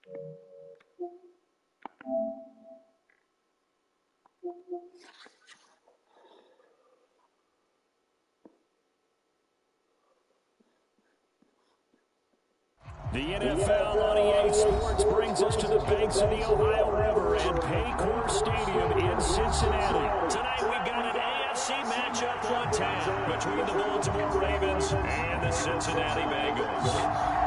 The NFL on EA Sports brings us to the banks of the Ohio River and Paycor Stadium in Cincinnati. Tonight we've got an AFC matchup on tap between the Baltimore Ravens and the Cincinnati Bengals.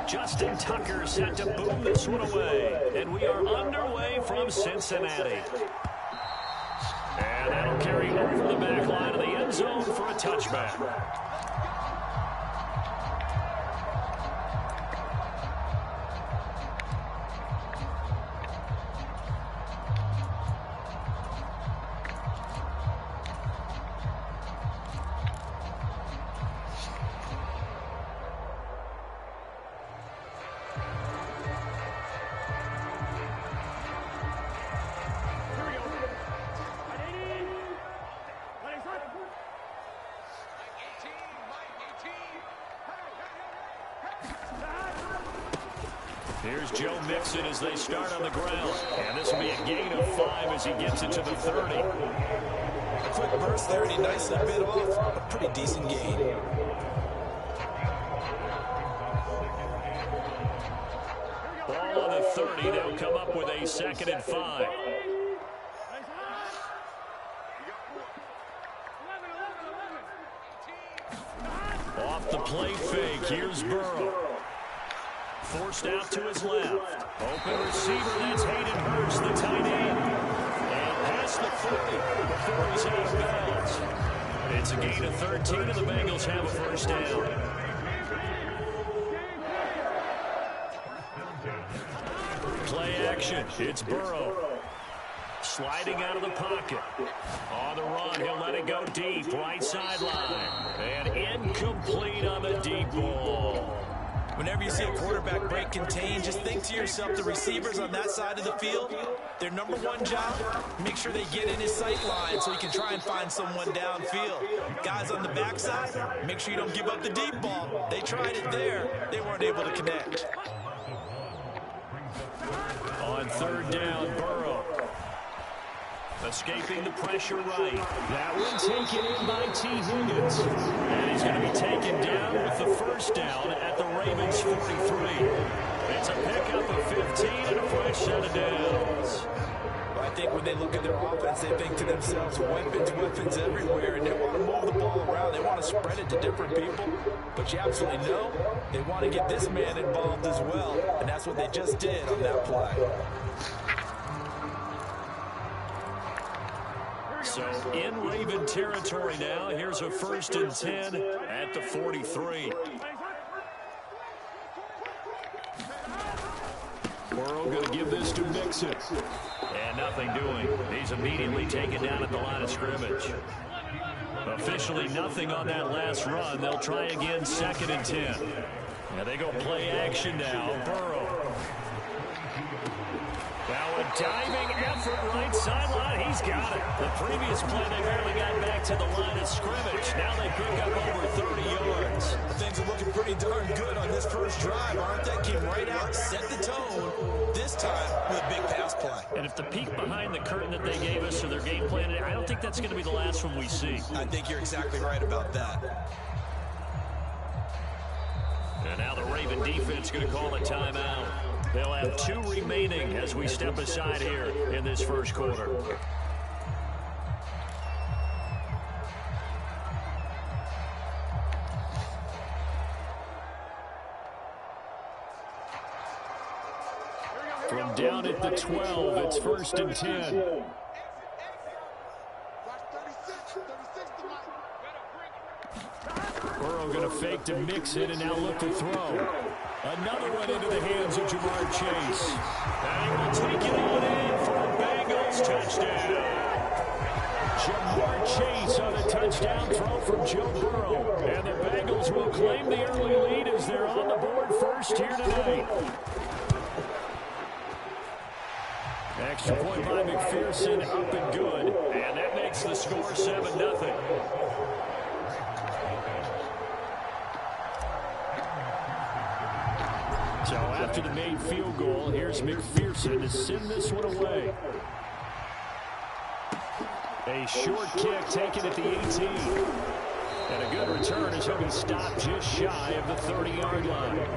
Justin Tucker set to boom this one away. And we are underway from Cincinnati. And that'll carry over the back line of the end zone for a touchback. Here's Joe Mixon as they start on the ground. And this will be a gain of 5 as he gets it to the 30. A quick burst there, and he nicely bit off a pretty decent gain. Ball on the 30. They'll come up with a 2nd and 5. Off the play fake. Here's Burrow. Forced out to his left. Open receiver, that's Hayden Hurst, the tight end. And past the 40 before he's out of bounds. It's a gain of 13, and the Bengals have a first down. Play action, it's Burrow. Sliding out of the pocket. On the run, he'll let it go deep, right sideline. And incomplete on the deep ball. Whenever you see a quarterback break contain, just think to yourself, the receivers on that side of the field, their number one job, make sure they get in his sight line so he can try and find someone downfield. Guys on the backside, make sure you don't give up the deep ball. They tried it there. They weren't able to connect. On 3rd down, Burrow. Escaping the pressure right. That one taken in by T. Higgins. And he's going to be taken down with the first down at the Ravens 43. It's a pickup of 15 and a fresh set of downs. Well, I think when they look at their offense, they think to themselves, weapons everywhere, and they want to move the ball around. They want to spread it to different people. But you absolutely know they want to get this man involved as well, and that's what they just did on that play. So in Raven territory now, here's a 1st and 10 at the 43. Burrow going to give this to Mixon. And nothing doing. He's immediately taken down at the line of scrimmage. Officially nothing on that last run. They'll try again 2nd and 10. Now they go play action now. Burrow. Now a diving effort right sideline. He's got it. The previous play, they barely got back to the line of scrimmage. Now they pick up over 30 yards. Things are looking pretty darn good on this first drive, aren't they? Came right out, set the tone, this time with a big pass play. And if the peek behind the curtain that they gave us or their game plan, I don't think that's going to be the last one we see. I think you're exactly right about that. And now the Raven defense going to call a timeout. They'll have 2 remaining as we step aside here in this first quarter. From down at the 12, it's 1st and 10. Burrow going to fake to Mixon and now look to throw. Another one into the hands of Ja'Marr Chase. And he will take it on in for a Bengals touchdown. Ja'Marr Chase on a touchdown throw from Joe Burrow. And the Bengals will claim the early lead as they're on the board first here tonight. Extra point by McPherson, up and good. And that makes the score 7-0. So after the made field goal, here's McPherson to send this one away. A short kick taken at the 18. And a good return as he'll be stopped just shy of the 30-yard line.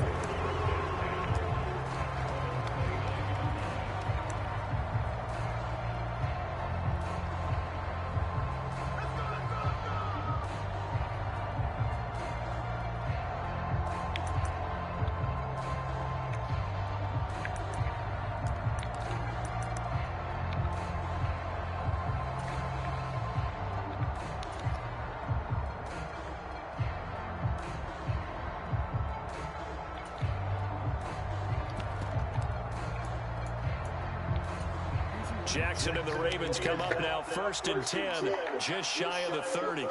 Jackson and the Ravens come up now, 1st and 10, just shy of the 30.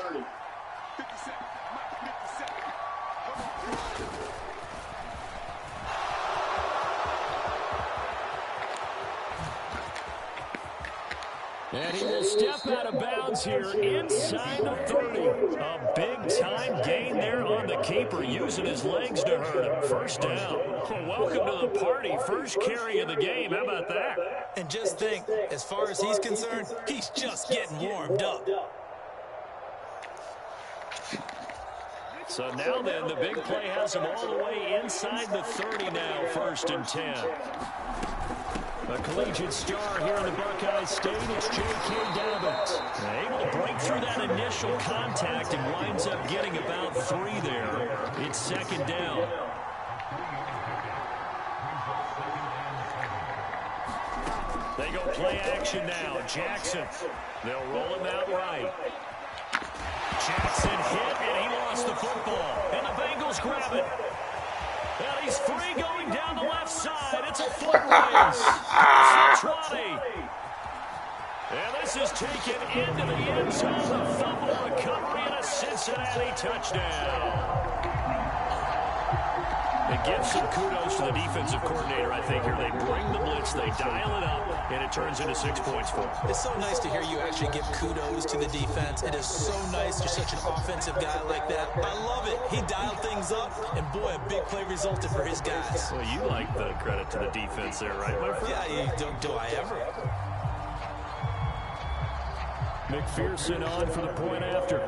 And he will step out of bounds here inside the 30. A big-time gain there on the keeper, using his legs to hurt him. 1st down. Well, welcome to the party. First carry of the game. How about that? And just think, as far as he's concerned, he's just getting warmed up. So now then, the big play has him all the way inside the 30 now, 1st and 10. A collegiate star here in the Buckeye State, it's J.K. Dobbins. Able to break through that initial contact and winds up getting about 3 there. It's 2nd down. They go play action now. Jackson. They'll roll him out right. Jackson hit, and he lost the football. And the Bengals grab it. And he's free going down the left side. It's a foot race. It's the 20. And this is taken into the end zone. A fumble recovery and a Cincinnati touchdown. It gives some kudos to the defensive coordinator, I think, here. They bring the blitz, they dial it up, and it turns into 6 points for them. It's so nice to hear you actually give kudos to the defense. It is so nice you're such an offensive guy like that. I love it. He dialed things up, and boy, a big play resulted for his guys. Well, you like the credit to the defense there, right, my friend? Yeah, do I ever? McPherson on for the point after.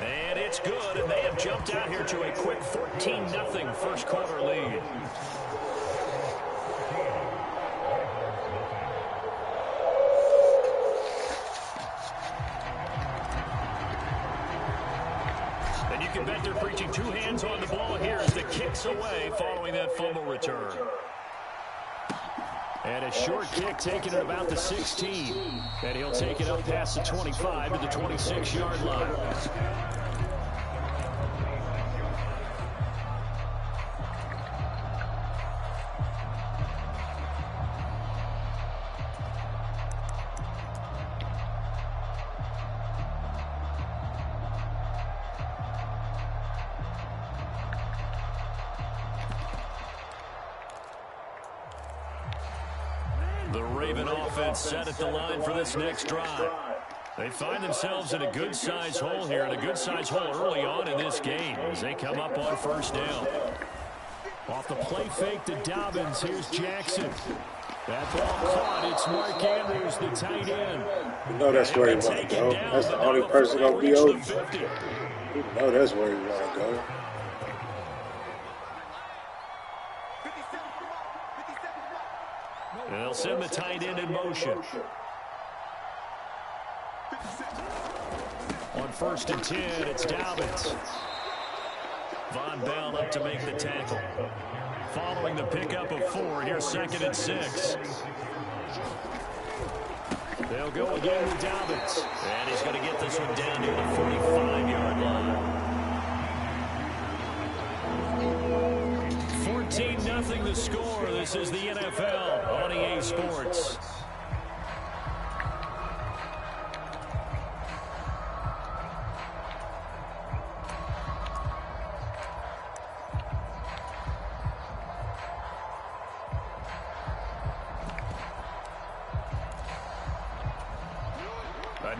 And it's good, and they have jumped out here to a quick 14-0 first quarter lead. And you can bet they're preaching 2 hands on the ball here as the kick's away following that fumble return. And a short kick taken at about the 16. And he'll take it up past the 25 to the 26-yard line. The Raven offense set at the line for this next drive. They find themselves in a good-sized hole here, and a good-sized hole early on in this game as they come up on 1st down. Off the play fake to Dobbins, here's Jackson. That ball caught. It's Mark Andrews, the tight end. You know that's where he want to go. That's the only person going to be open. You know that's where he want to go. And they'll send the tight end in motion. On 1st and 10, it's Dobbins. Von Bell up to make the tackle. Following the pickup of 4, here's 2nd and 6. They'll go again with Dobbins. And he's going to get this one down near the 45-yard line. 14-0 the score. This is the NFL on EA Sports.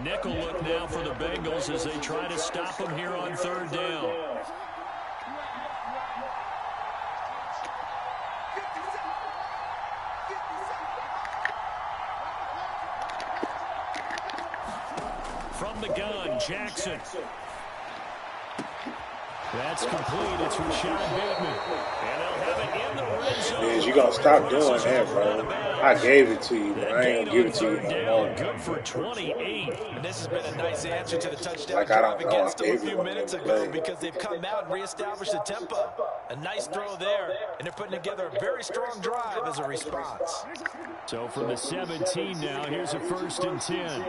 nickel look now for the Bengals as they try to stop them here on 3rd down. From the gun, Jackson. That's complete. It's Rashad Bateman. And they'll have it in the red zone. Man, you gonna stop doing that, bro. I gave it to you, but I ain't give it to you no more. Good for 28. And this has been a nice answer to the touchdown Like, I drive don't know, against them I a gave few you minutes one ago play. because they've come out and reestablished the tempo. A nice throw there, and they're putting together a very strong drive as a response. So from the 17 now, here's a 1st and 10.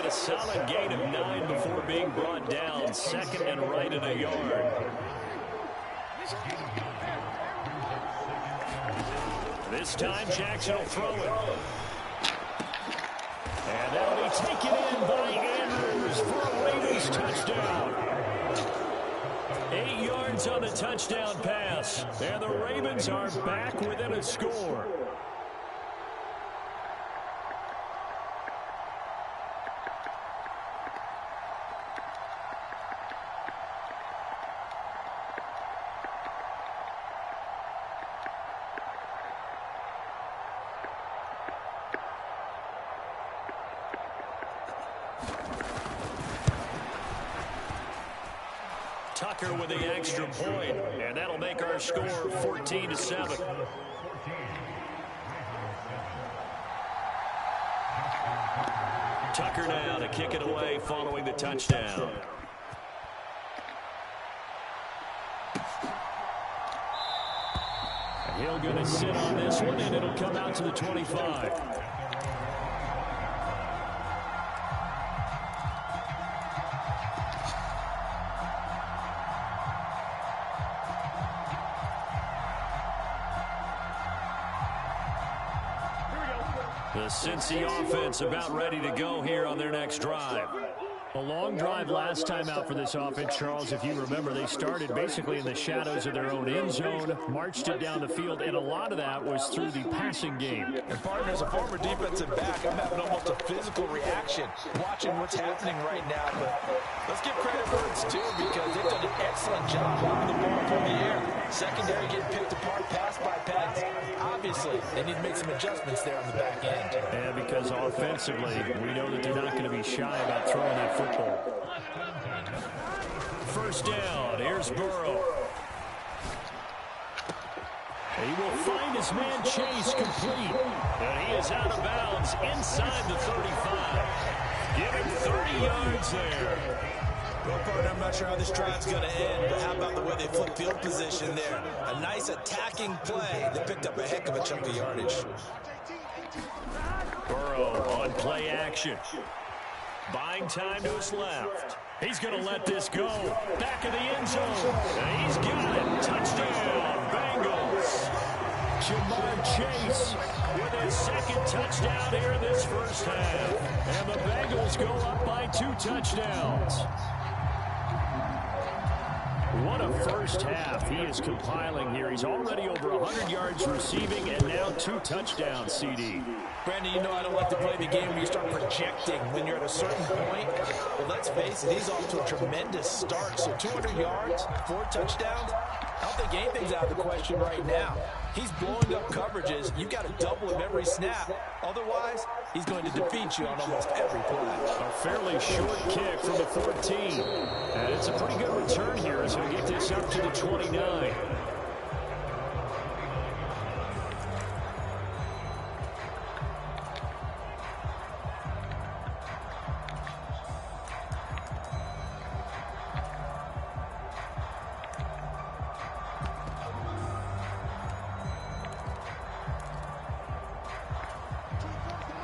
Solid gain of 9 before being brought down. 2nd and right at a yard. This time Jackson will throw it. And that'll be taken in by Andrews for a Ravens touchdown. 8 yards on the touchdown pass. And the Ravens are back within a score. Tucker with the extra point, and that'll make our score 14-7. Tucker now to kick it away following the touchdown. Hill going to sit on this one, and it'll come out to the 25. The Cincy offense about ready to go here on their next drive. A long drive last time out for this offense, Charles. If you remember, they started basically in the shadows of their own end zone, marched it down the field, and a lot of that was through the passing game. And partner, as a former defensive back, I'm having almost a physical reaction watching what's happening right now. But let's give credit where it's due because they've done an excellent job moving the ball through the air. Secondary getting picked apart pass by pass. Obviously, they need to make some adjustments there on the back end. And because offensively, we know that they're not going to be shy about throwing that football. 1st down. Here's Burrow. He will find his man Chase complete. And he is out of bounds inside the 35. Giving 30 yards there. Well, partner, I'm not sure how this drive's going to end, but how about the way they flip field position there? A nice attacking play. They picked up a heck of a chunk of yardage. Burrow on play action. Buying time to his left. He's going to let this go. Back of the end zone. And he's got it. Touchdown, Bengals. Jamar Chase with his 2nd touchdown here in this 1st half. And the Bengals go up by 2 touchdowns. What a 1st half he is compiling here. He's already over 100 yards receiving and now 2 touchdowns, CD. Brandon, you know I don't like to play the game where you start projecting when you're at a certain point. But let's face it, he's off to a tremendous start. So 200 yards, 4 touchdowns. I don't think anything's out of the question right now. He's blowing up coverages. You've got to double him every snap. Otherwise, he's going to defeat you on almost every play. A fairly short kick from the 14. And it's a pretty good return here as we get this up to the 29.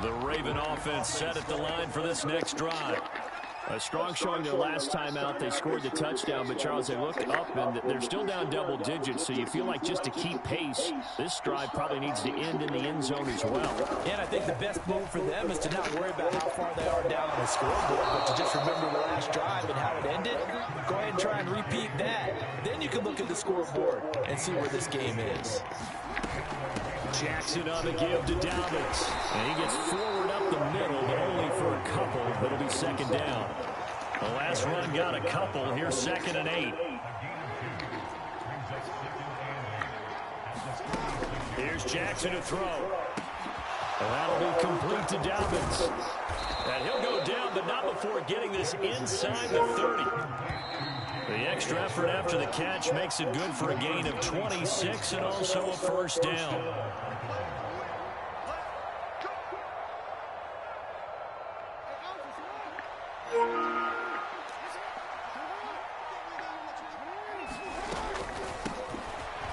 The Raven offense set at the line for this next drive. A strong showing their last time out. They scored the touchdown, but Charles, they look up and they're still down double digits, so you feel like just to keep pace, this drive probably needs to end in the end zone as well. And I think the best move for them is to not worry about how far they are down on the scoreboard, but to just remember the last drive and how it ended. Go ahead and try and repeat that. Then you can look at the scoreboard and see where this game is. Jackson on the give to Dobbins. And he gets forward up the middle, but only for a couple. It'll be second down. The last run got a couple. Here's 2nd and 8. Here's Jackson to throw. And that'll be complete to Dobbins. And he'll go down, but not before getting this inside the 30. The extra effort after the catch makes it good for a gain of 26 and also a first down.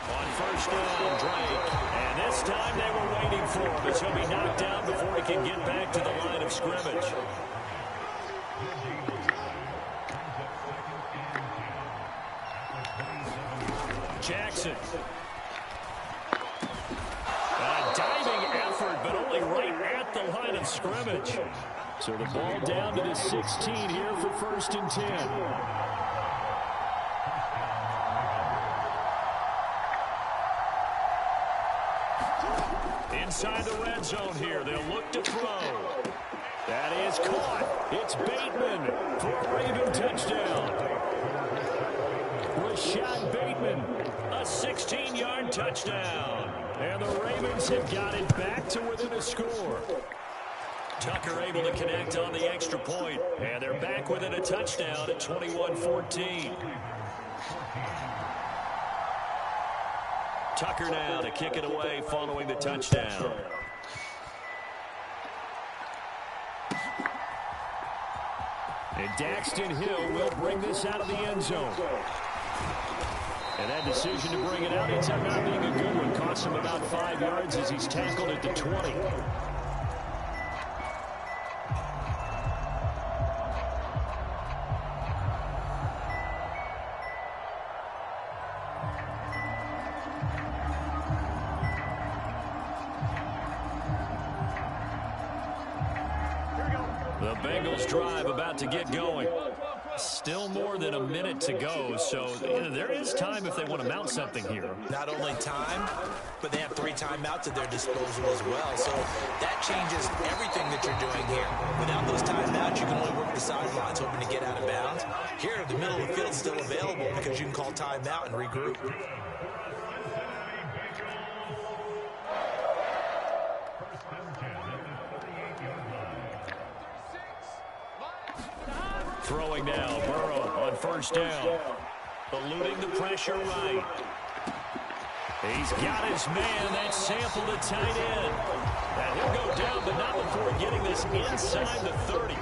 On first down, Drake. And this time they were waiting for him as he'll be knocked down before he can get back to the line of scrimmage. Jackson. A diving effort, but only right at the line of scrimmage. So the ball down to the 16 here for 1st and 10. Inside the red zone here, they'll look to throw. That is caught. It's Bateman for a Raven touchdown. Rashad Bateman, a 16-yard touchdown. And the Ravens have got it back to within a score. Tucker able to connect on the extra point. And they're back within a touchdown at 21-14. Tucker now to kick it away following the touchdown. And Daxton Hill will bring this out of the end zone. And that decision to bring it out ends up not being a good one. Cost him about 5 yards as he's tackled at the 20. The Bengals drive about to get going. Still more than a minute to go, so there is time if they want to mount something here. Not only time, but they have 3 timeouts at their disposal as well. So that changes everything that you're doing here. Without those timeouts, you can only work the sidelines hoping to get out of bounds. Here, the middle of the field is still available because you can call timeout and regroup. Throwing now, Burrow on first down. Eluding the pressure right. He's got his man. That's Sample to tight end. And he'll go down, but not before getting this inside the 30.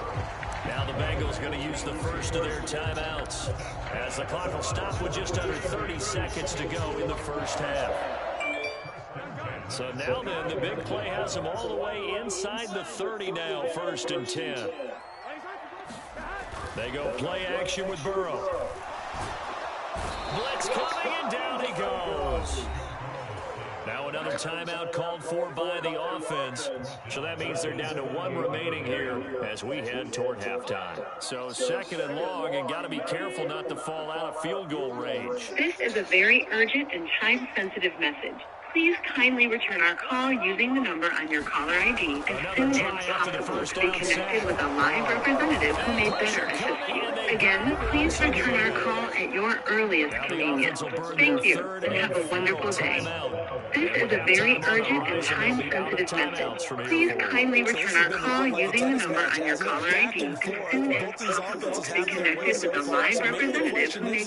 Now the Bengals going to use the first of their timeouts, as the clock will stop with just under 30 seconds to go in the first half. So now then, the big play has them all the way inside the 30 now, 1st and 10. They go play action with Burrow. Blitz coming, and down he goes. Now another timeout called for by the offense. So that means they're down to 1 remaining here as we head toward halftime. So 2nd and long, and got to be careful not to fall out of field goal range. This is a very urgent and time-sensitive message. Please kindly return our call using the number on your caller ID as soon as possible. Stay connected with a live representative who may better assist you. Again, please return our call at your earliest convenience. Thank you, and have a wonderful day. This is a very urgent and time-sensitive message. Please kindly return our call using the number on your caller ID as soon as possible. Stay connected with a live representative who may...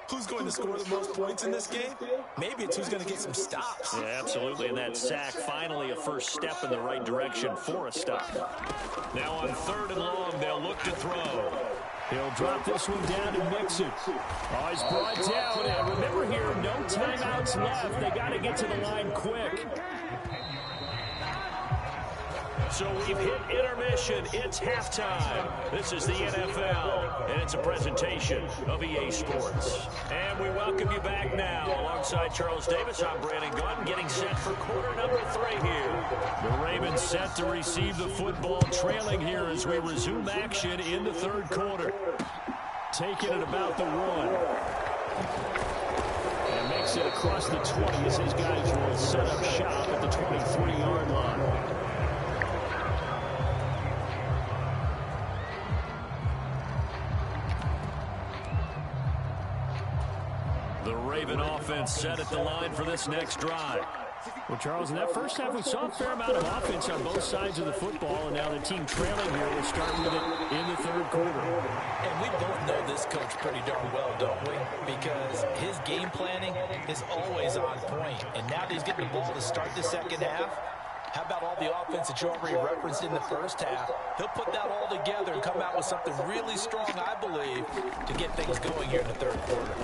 Who's going to score the most points in this game? Maybe it's who's going to get some stops. Yeah, absolutely. And that sack, finally a first step in the right direction for a stop. Now on 3rd and long, they'll look to throw. He'll drop this one down and mix it. Oh, he's brought down. And remember here, no timeouts left. They got to get to the line quick. So we've hit intermission. It's halftime. This is the NFL, and it's a presentation of EA Sports. And we welcome you back now. Alongside Charles Davis, I'm Brandon Gunn, getting set for quarter number 3 here. The Ravens set to receive the football, trailing here as we resume action in the third quarter. Taking it about the 1. And makes it across the 20 as his guys will set up shop at the 23-yard line. The Raven offense set at the line for this next drive. Well, Charles, in that first half, we saw a fair amount of offense on both sides of the football, and now the team trailing here will start with it in the third quarter. And we both know this coach pretty darn well, don't we? Because his game planning is always on point, and now that he's getting the ball to start the second half, how about all the offense that you already referenced in the first half? He'll put that all together and come out with something really strong, I believe, to get things going here in the third quarter.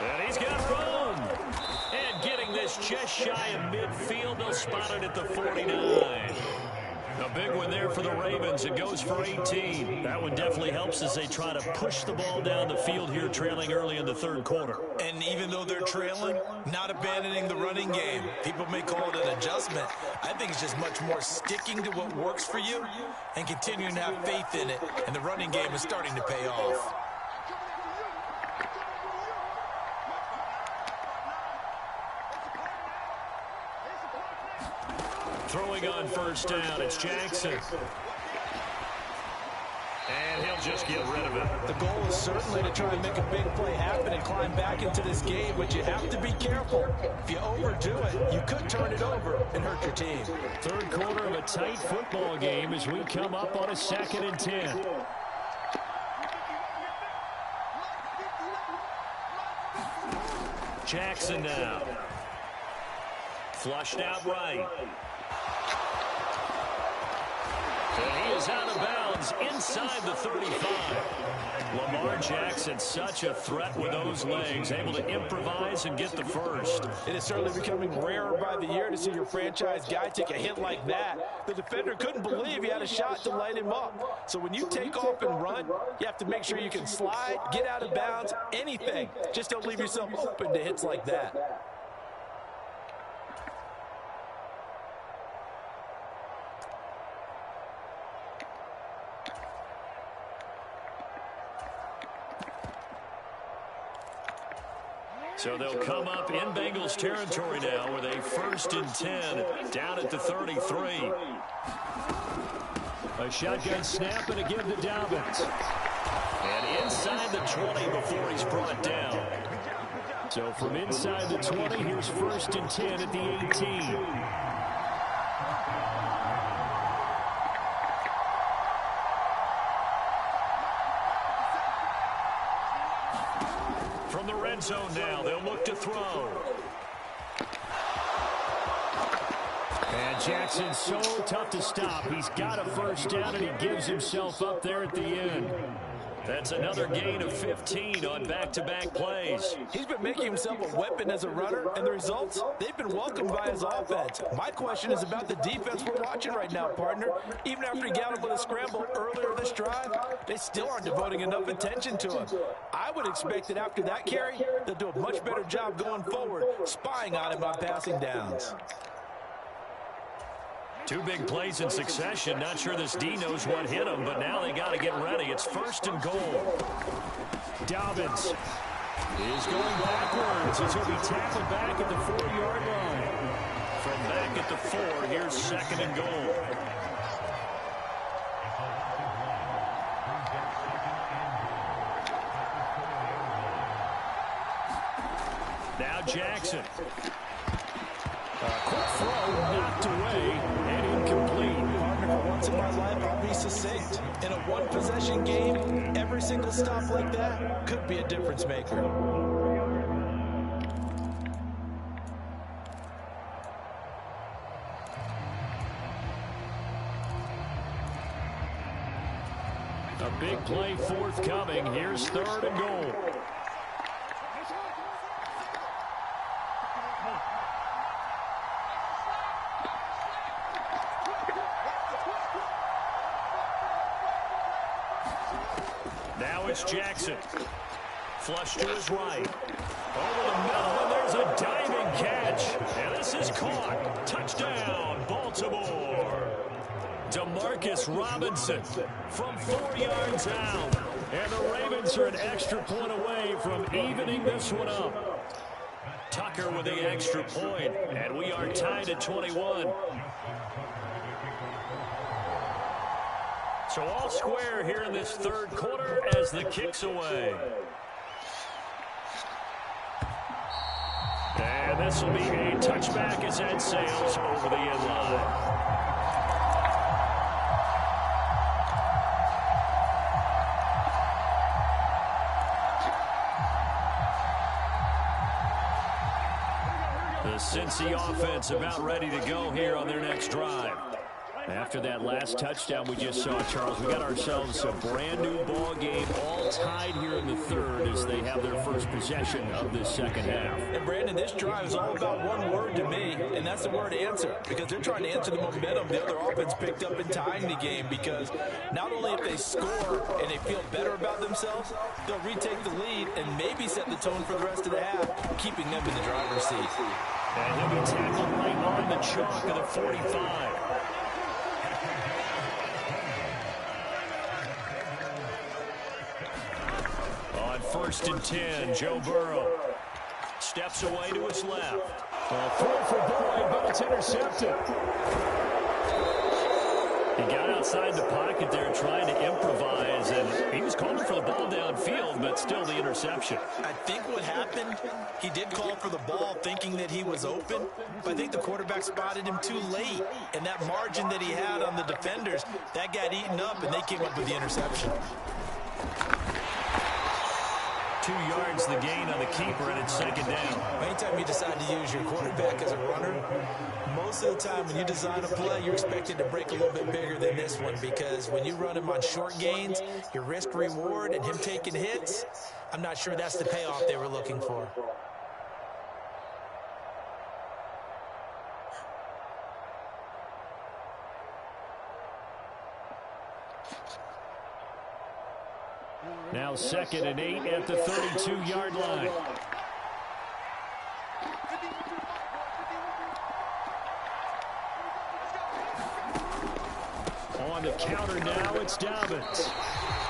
And he's got room. And getting this just shy of midfield, they'll spot it at the 49. A big one there for the Ravens. It goes for 18. That one definitely helps as they try to push the ball down the field here, trailing early in the third quarter. And even though they're trailing, not abandoning the running game. People may call it an adjustment. I think it's just much more sticking to what works for you and continuing to have faith in it. And the running game is starting to pay off. Throwing on first down, it's Jackson. And he'll just get rid of it. The goal is certainly to try and make a big play happen and climb back into this game, but you have to be careful. If you overdo it, you could turn it over and hurt your team. Third quarter of a tight football game as we come up on a 2nd and 10. Jackson now. Flushed out right. And he is out of bounds inside the 35. Lamar Jackson, such a threat with those legs, able to improvise and get the first. It is certainly becoming rarer by the year to see your franchise guy take a hit like that. The defender couldn't believe he had a shot to light him up. So when you take off and run, you have to make sure you can slide, get out of bounds, anything. Just don't leave yourself open to hits like that. So they'll come up in Bengals territory now with a 1st and 10 down at the 33. A shotgun snap and a give to Dobbins. And inside the 20 before he's brought down. So from inside the 20, here's 1st and 10 at the 18. From the red zone now, they'll look to throw. And Jackson's so tough to stop. He's got a first down, and he gives himself up there at the end. That's another gain of 15 on back-to-back plays. He's been making himself a weapon as a runner, and the results, they've been welcomed by his offense. My question is about the defense we're watching right now, partner. Even after he got him with a scramble earlier this drive, they still aren't devoting enough attention to him. I would expect that after that carry, they'll do a much better job going forward, spying on him on passing downs. 2 big plays in succession. Not sure this D knows what hit him, but now they got to get ready. It's 1st and goal. Dobbins is going backwards as he'll be tackled back at the 4-yard line. From back at the 4, here's 2nd and goal. Now Jackson. A quick throw knocked away and incomplete. Partner, for once in my life, I'll be succinct. In a one-possession game, every single stop like that could be a difference maker. A big play forthcoming. Here's 3rd and goal. Now it's Jackson. Flush to his right. Over the middle, and there's a diving catch. And this is caught. Touchdown, Baltimore. Demarcus Robinson from 4 yards out. And the Ravens are an extra point away from evening this one up. Tucker with the extra point, and we are tied at 21. So all square here in this third quarter as the kick's away. And this will be a touchback as that sails over the end line. The Cincy offense about ready to go here on their next drive. After that last touchdown we just saw, Charles, we got ourselves a brand new ball game, all tied here in the third as they have their first possession of this second half. And Brandon, this drive is all about one word to me, and that's the word answer, because they're trying to answer the momentum the other offense picked up in tying the game, because not only if they score and they feel better about themselves, they'll retake the lead and maybe set the tone for the rest of the half, keeping them in the driver's seat. And he'll be tackled right on the chalk of the 45. On 1st and 10, Joe Burrow steps away to his left. Throw for Boyd, but it's intercepted. He got outside the pocket there trying to improvise, and he was calling for the ball downfield, but still the interception. I think what happened, he did call for the ball thinking that he was open, but I think the quarterback spotted him too late, and that margin that he had on the defenders, that got eaten up, and they came up with the interception. 2 yards the gain on the keeper, and it's second down. Anytime you decide to use your quarterback as a runner, most of the time when you design a play, you're expected to break a little bit bigger than this one, because when you run him on short gains, your risk-reward and him taking hits, I'm not sure that's the payoff they were looking for. Now 2nd and 8 at the 32-yard line. On the counter now, it's Dobbins.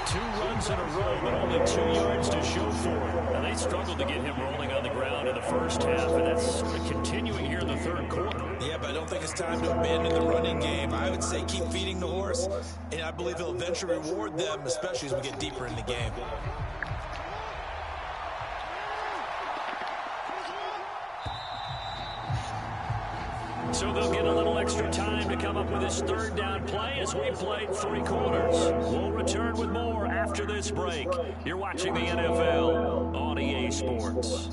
2 runs in a row, but only 2 yards to show for it. Now, they struggled to get him rolling on the ground in the first half, and that's continuing here in the third quarter. Yeah, but I don't think it's time to abandon the running game. I would say keep feeding the horse, and I believe he'll eventually reward them, especially as we get deeper in the game. So they'll get a little extra time to come up with this third down play as we played 3 quarters. We'll return with more after this break. You're watching the NFL on EA Sports.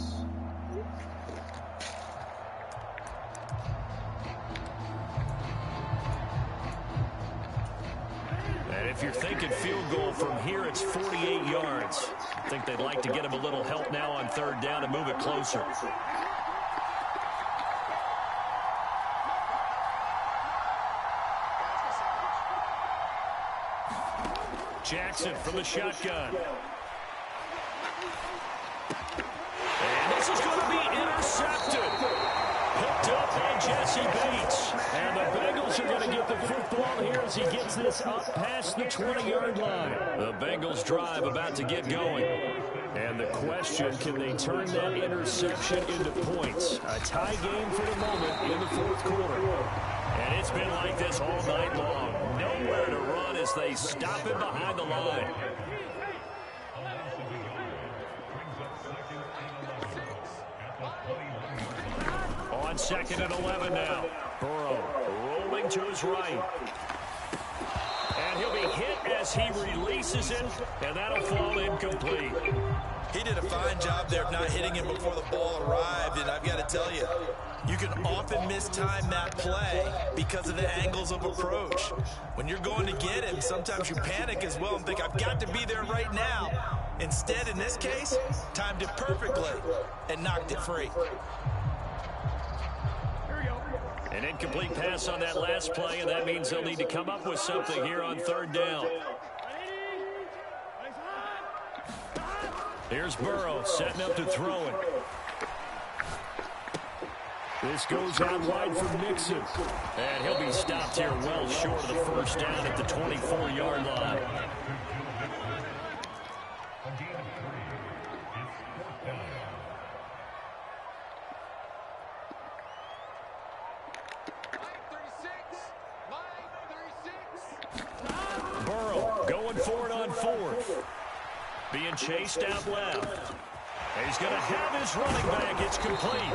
And if you're thinking field goal from here, it's 48 yards. I think they'd like to get him a little help now on third down and move it closer. Jackson from the shotgun. And this is going to be intercepted. Picked up by Jesse Bates. And the Bengals are going to get the football here as he gets this up past the 20-yard line. The Bengals drive about to get going. And the question, can they turn that interception into points? A tie game for the moment in the fourth quarter. And it's been like this all night long. Nowhere to run as they stop him behind the line. On 2nd and 11 now. Burrow rolling to his right. And he'll be hit as he releases it, and that'll fall incomplete. He did a fine job there of not hitting him before the ball arrived, and I've got to tell you, you can often mistime that play because of the angles of approach. When you're going to get him, sometimes you panic as well and think, I've got to be there right now. Instead, in this case, timed it perfectly and knocked it free. An incomplete pass on that last play, and that means they'll need to come up with something here on third down. Here's Burrow setting up to throw it. This goes out wide for Mixon. And he'll be stopped here well short of the first down at the 24-yard line. Burrow going for it on fourth. Being chased out left. He's going to have his running back. It's complete.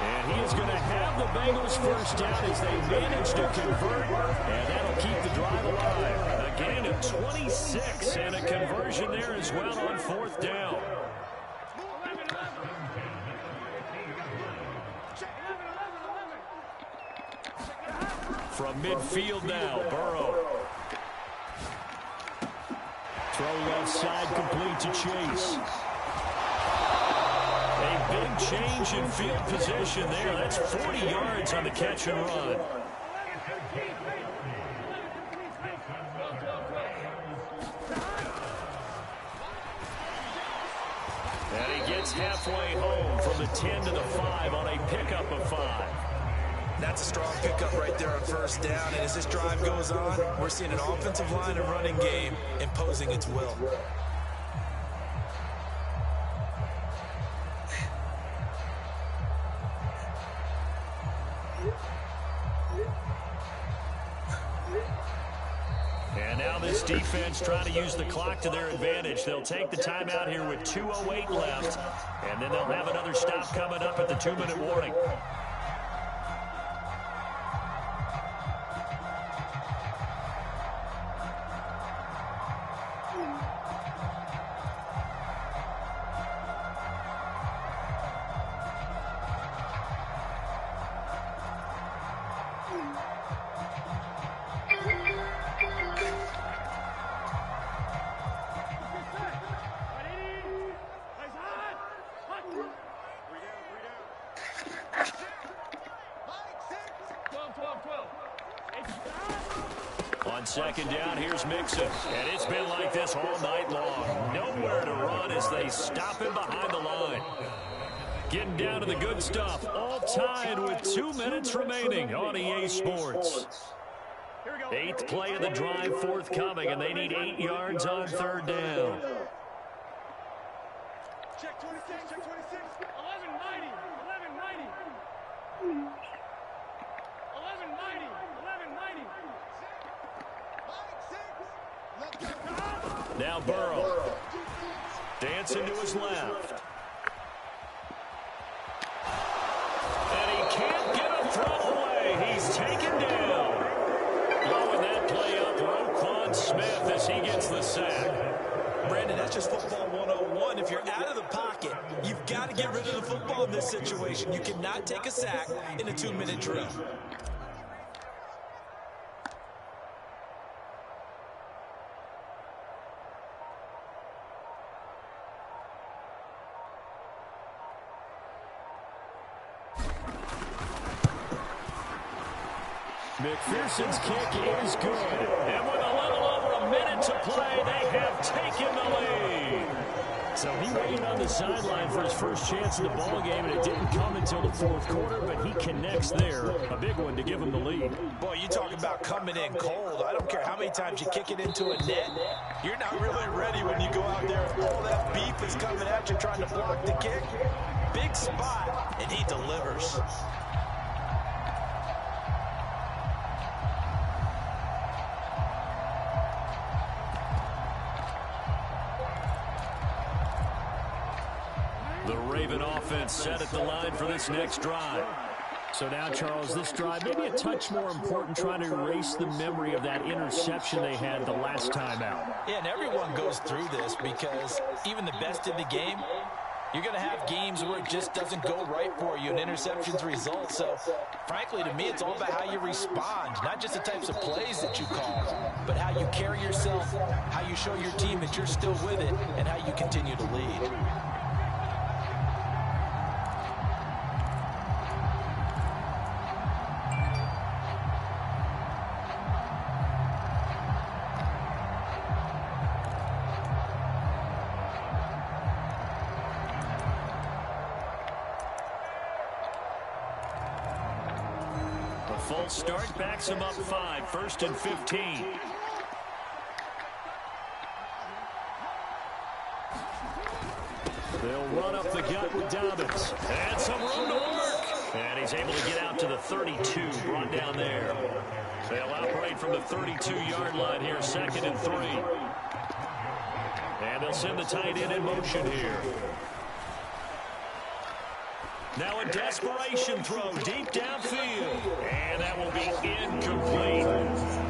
And he is going to have the Bengals first down as they manage to convert. And that'll keep the drive alive. A gain of 26 and a conversion there as well on fourth down. From midfield now, Burrow. Throw left side complete to Chase. A big change in field position there. That's 40 yards on the catch and run. And he gets halfway home from the 10 to the 5 on a pickup of 5. That's a strong pickup right there on first down. And as this drive goes on, we're seeing an offensive line and running game imposing its will. And now this defense trying to use the clock to their advantage. They'll take the timeout here with 2:08 left, and then they'll have another stop coming up at the 2-minute warning. On second down, here's Mixon. And it's been like this all night long. Nowhere to run as they stop him behind the line. Getting down to the good stuff. All tied with 2 minutes remaining on EA Sports. 8th play of the drive forthcoming, and they need 8 yards on third down. Check 26, check 26. 1190, 1190. 1190, 1190. Now Burrow. Dancing to his left. And he can't get a throw away. He's taken down. Blowing that play up, Roquan Smith as he gets the sack. Brandon, that's just football 101. If you're out of the pocket, you've got to get rid of the football in this situation. You cannot take a sack in a 2-minute drill. McPherson's kick is good. And with a little over a minute to play, they have taken the lead. So he waited on the sideline for his first chance in the ball game, and it didn't come until the fourth quarter, but he connects there. A big one to give him the lead. Boy, you talk about coming in cold. I don't care how many times you kick it into a net. You're not really ready when you go out there. All that beef is coming at you trying to block the kick. Big spot, and he delivers. The Raven offense set at the line for this next drive. So now, Charles, this drive maybe a touch more important, trying to erase the memory of that interception they had the last time out. Yeah, and everyone goes through this because even the best in the game, you're going to have games where it just doesn't go right for you and interceptions result. So, frankly, to me, it's all about how you respond, not just the types of plays that you call, but how you carry yourself, how you show your team that you're still with it, and how you continue to lead. false start backs them up 5, 1st and 15. They'll run up the gut with Dobbins. And some room to work. And he's able to get out to the 32, brought down there. They'll operate from the 32-yard line here, 2nd and 3. And they'll send the tight end in motion here. Now a desperation throw deep downfield. And that will be incomplete.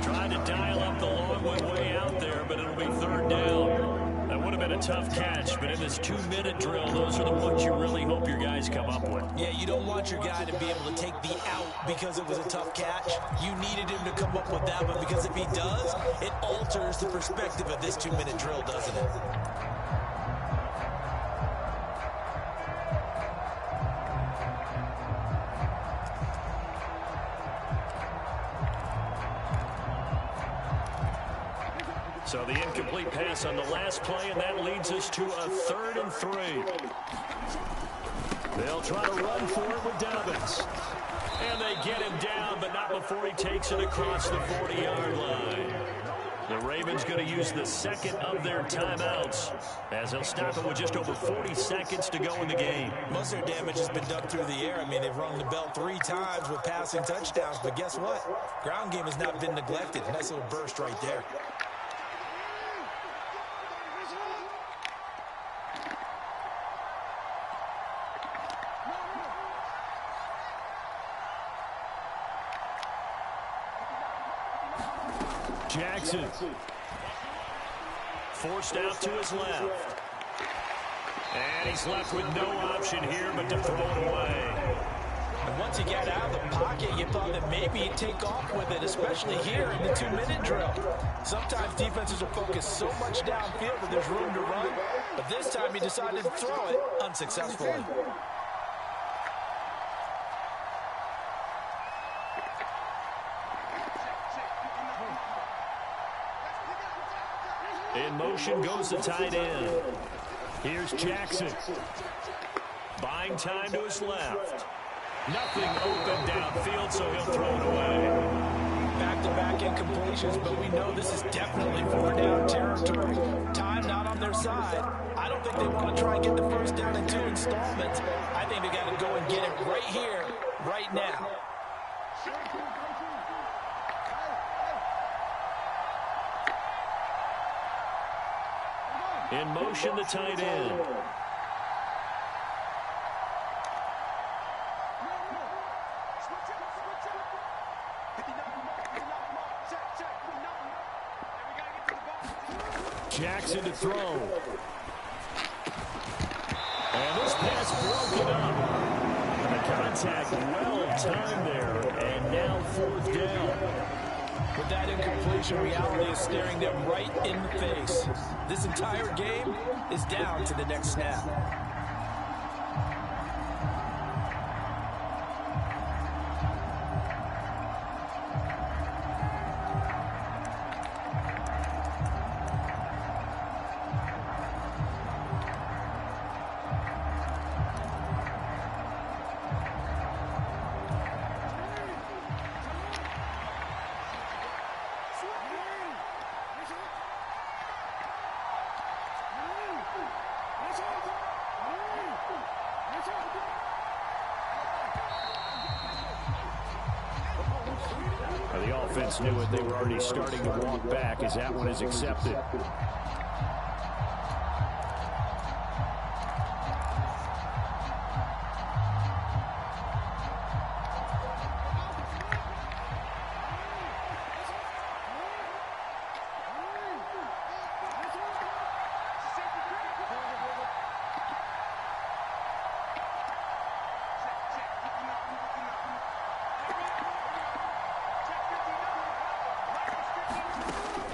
Trying to dial up the long one way out there, but it'll be 3rd down. That would have been a tough catch, but in this 2-minute drill, those are the ones you really hope your guys come up with. Yeah, you don't want your guy to be able to take the out because it was a tough catch. You needed him to come up with that one because if he does, it alters the perspective of this 2-minute drill, doesn't it? So the incomplete pass on the last play, and that leads us to a 3rd and 3. They'll try to run for it with Dobbins. And they get him down, but not before he takes it across the 40-yard line. The Ravens going to use the 2nd of their timeouts as they'll stop it with just over 40 seconds to go in the game. Most of their damage has been done through the air. I mean, they've rung the bell 3 times with passing touchdowns, but guess what? Ground game has not been neglected. Nice little burst right there. Jackson forced out to his left. And he's left with no option here but to throw it away. And once he got out of the pocket, you thought that maybe he'd take off with it, especially here in the 2-minute drill. Sometimes defenses will focus so much downfield that there's room to run, but this time he decided to throw it unsuccessfully. In motion goes the tight end. Here's Jackson. Buying time to his left. Nothing open downfield, so he'll throw it away. Back-to-back incompletions, but we know this is definitely 4-down territory. Time not on their side. I don't think they want to try and get the first down in 2 installments. I think they got to go and get it right here, right now. In motion, the tight end. Jackson to throw. And this pass broken up. And the contact well timed there. And now 4th down. With that incompletion, reality is staring them right in the face. This entire game is down to the next snap. The offense knew it. They were already starting to walk back as that one is accepted.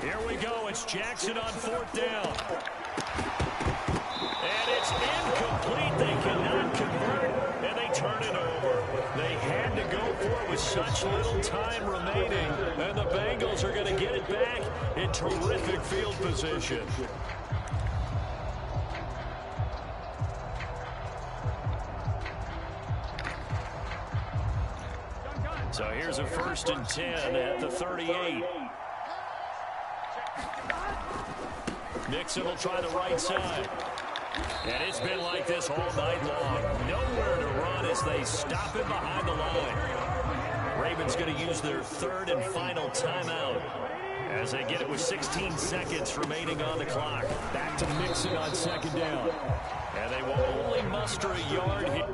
Here we go. It's Jackson on 4th down. And it's incomplete. They cannot convert, and they turn it over. They had to go for it with such little time remaining, and the Bengals are going to get it back in terrific field position. So here's a 1st and 10 at the 38. Nixon will try the right side. And it's been like this all night long. Nowhere to run as they stop him behind the line. Ravens going to use their 3rd and final timeout as they get it with 16 seconds remaining on the clock. Back to Mixon on 2nd down. And they will only muster a yard here.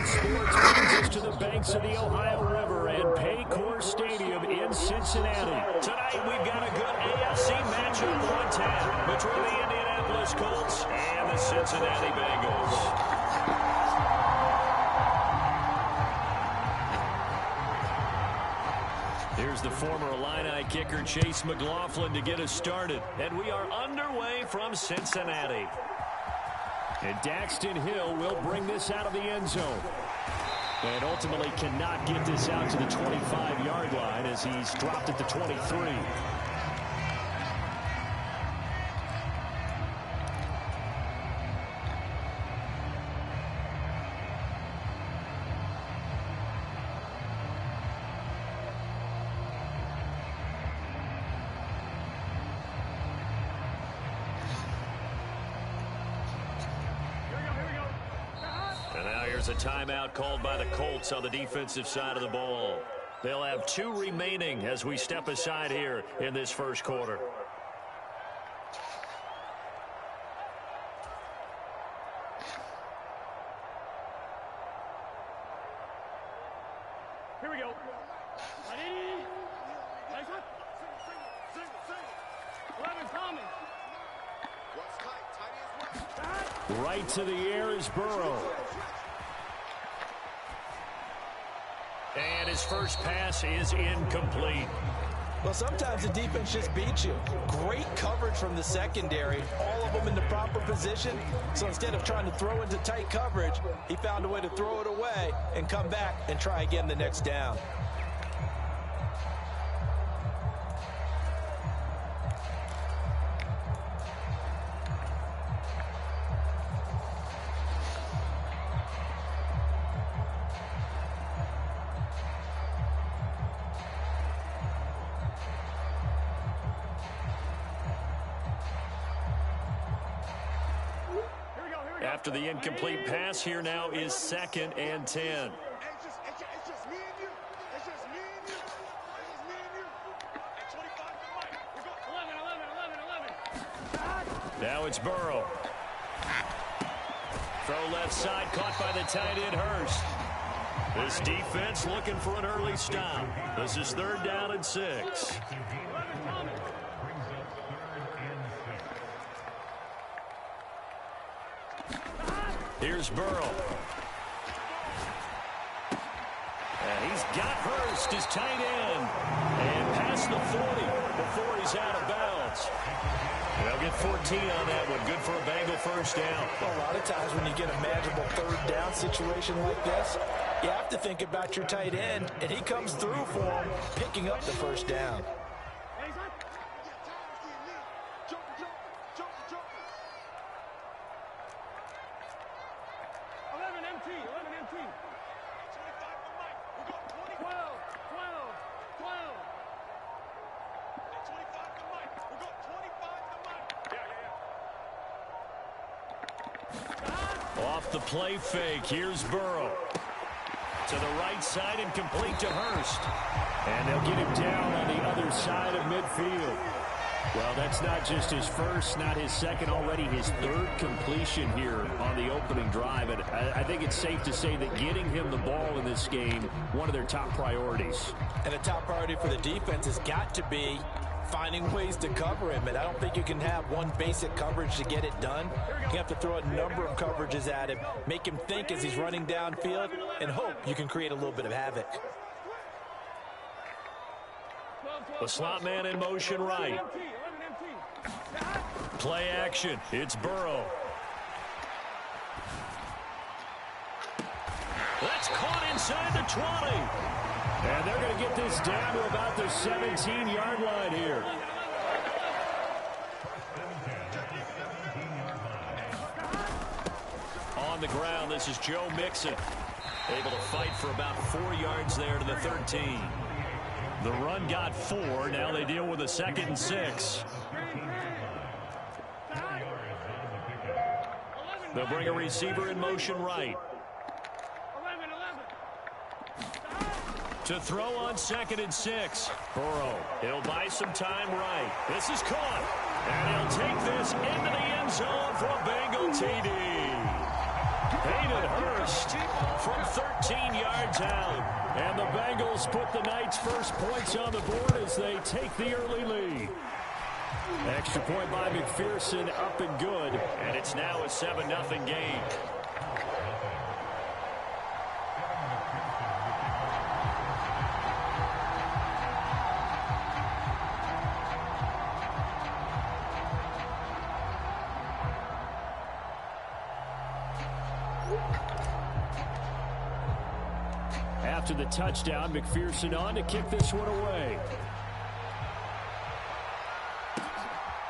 Sports brings us to the banks of the Ohio River at Paycor Stadium in Cincinnati. Tonight we've got a good AFC matchup on tap between the Indianapolis Colts and the Cincinnati Bengals. Here's the former Illini kicker Chase McLaughlin to get us started. And we are underway from Cincinnati. And Daxton Hill will bring this out of the end zone. And ultimately cannot get this out to the 25-yard line as he's dropped at the 23. A timeout called by the Colts on the defensive side of the ball. They'll have 2 remaining as we step aside here in this first quarter. Here we go. Ready? Nice one. 11 coming. Right to the air is Burrow. And his first pass is incomplete. Well, sometimes the defense just beats you. Great coverage from the secondary. All of them in the proper position. So instead of trying to throw into tight coverage, he found a way to throw it away and come back and try again the next down. After the incomplete pass, here now is 2nd and 10. It's just me and you. It's just me and you. It's just me and you. At 25 to Mike. We go 11. Now it's Burrow. Throw left side, caught by the tight end Hurst. This defense looking for an early stop. This is 3rd down and 6. Here's Burrow. And he's got Hurst, his tight end. And past the 40 before he's out of bounds. They'll get 14 on that one. Good for a Bengal first down. Well, a lot of times when you get a manageable 3rd down situation like this, you have to think about your tight end, and he comes through for him, picking up the first down. 11 MT. 25 to Mike. We go 12. 12. 25 to Mike. We go 25 to Mike. Yeah. Off the play fake, here's Burrow. To the right side and complete to Hurst. And they'll get him down on the other side of midfield. Well, that's not just his first, not his second, already his 3rd completion here on the opening drive. And I think it's safe to say that getting him the ball in this game, one of their top priorities. And the top priority for the defense has got to be finding ways to cover him. And I don't think you can have one basic coverage to get it done. You have to throw a number of coverages at him, make him think as he's running downfield, and hope you can create a little bit of havoc. The slot man in motion right. Play action. It's Burrow. That's caught inside the 20. And they're going to get this down to about the 17-yard line here. On the ground, this is Joe Mixon. Able to fight for about 4 yards there to the 13. The run got 4. Now they deal with a 2nd and 6. They'll bring a receiver in motion right. To throw on 2nd and 6. Burrow, he'll buy some time right. This is caught. And he'll take this into the end zone for a Bengal TD. Hayden Hurst from 13 yards out. And the Bengals put the Knights' first points on the board as they take the early lead. Extra point by McPherson, up and good. And it's now a 7-0 game. After the touchdown, McPherson on to kick this one away.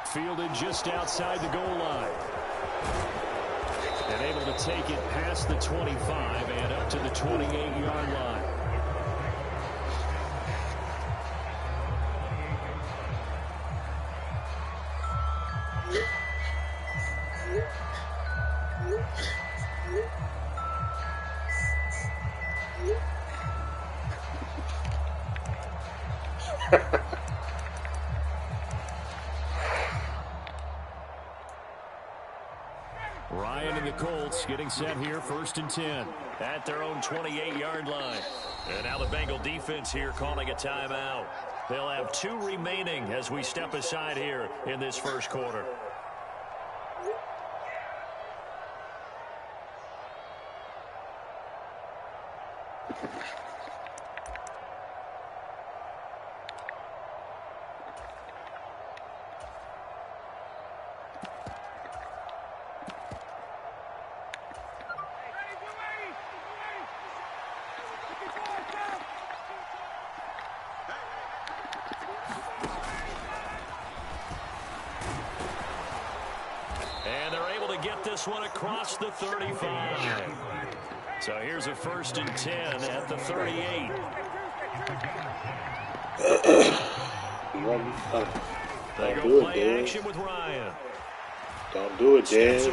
Fielded just outside the goal line. And able to take it past the 25 and up to the 28-yard line. Ryan and the Colts getting set here, 1st and 10 at their own 28-yard line. And now the Bengal defense here calling a timeout. They'll have 2 remaining as we step aside here in this first quarter. This one across the 35. So here's a 1st and 10 at the 38. They go play action with Ryan. Don't do it, Dez.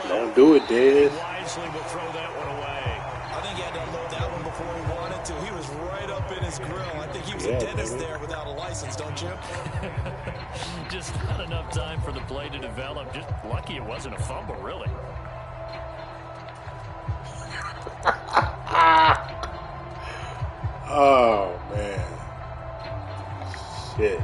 Don't do it, Dez. Wisely will throw that one away. I think he had to unload that one before he wanted to. He was right up in his grill. I think he was a dentist there without a license, don't you? Just not enough time for the play to develop. Just lucky it wasn't a fumble, really. Oh, man. Shit.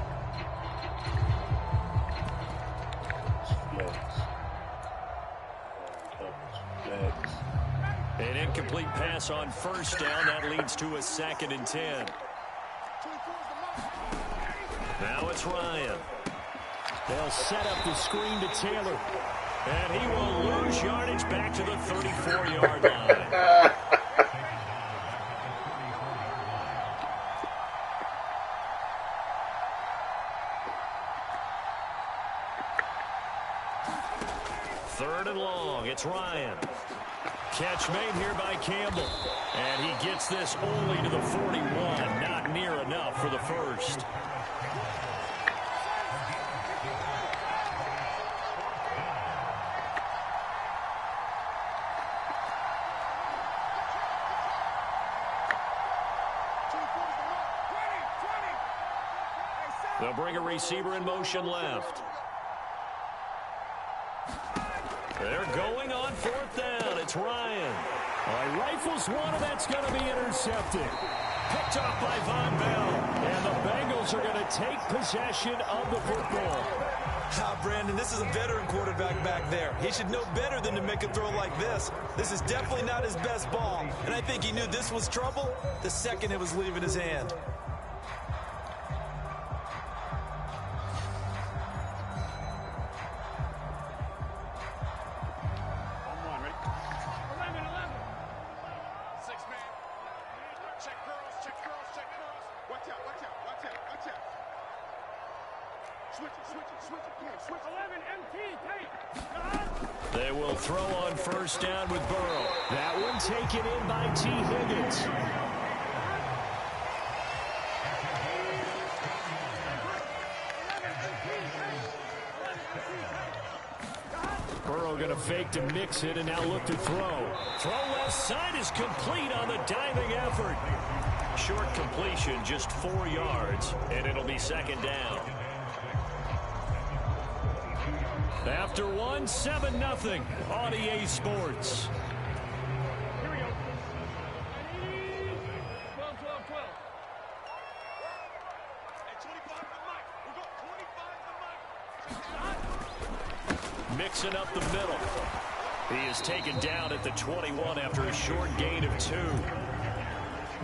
An incomplete pass on 1st down. That leads to a 2nd and 10. Now it's Ryan. They'll set up the screen to Taylor. And he will lose yardage back to the 34-yard line. Third and long. It's Ryan. Catch made here by Campbell. And he gets this only to the 41. Not near enough for the first. They'll bring a receiver in motion left. They're going on 4th down. It's Ryan. Rifles one, and that's going to be intercepted. Picked off by Von Bell. And the Bengals are going to take possession of the football. Brandon, this is a veteran quarterback back there. He should know better than to make a throw like this. This is definitely not his best ball. And I think he knew this was trouble the second it was leaving his hand. They will throw on 1st down with Burrow. That one taken in by T. Higgins. Burrow going to fake to mix it and now look to throw. Throw left side is complete on the diving effort. Short completion, just 4 yards, and it'll be 2nd down. After one, 7-0 on EA Sports. Here we go. 12. Hey, 25 to Mike. We got 25 to Mike. Mixing up the middle. He is taken down at the 21 after a short gain of 2.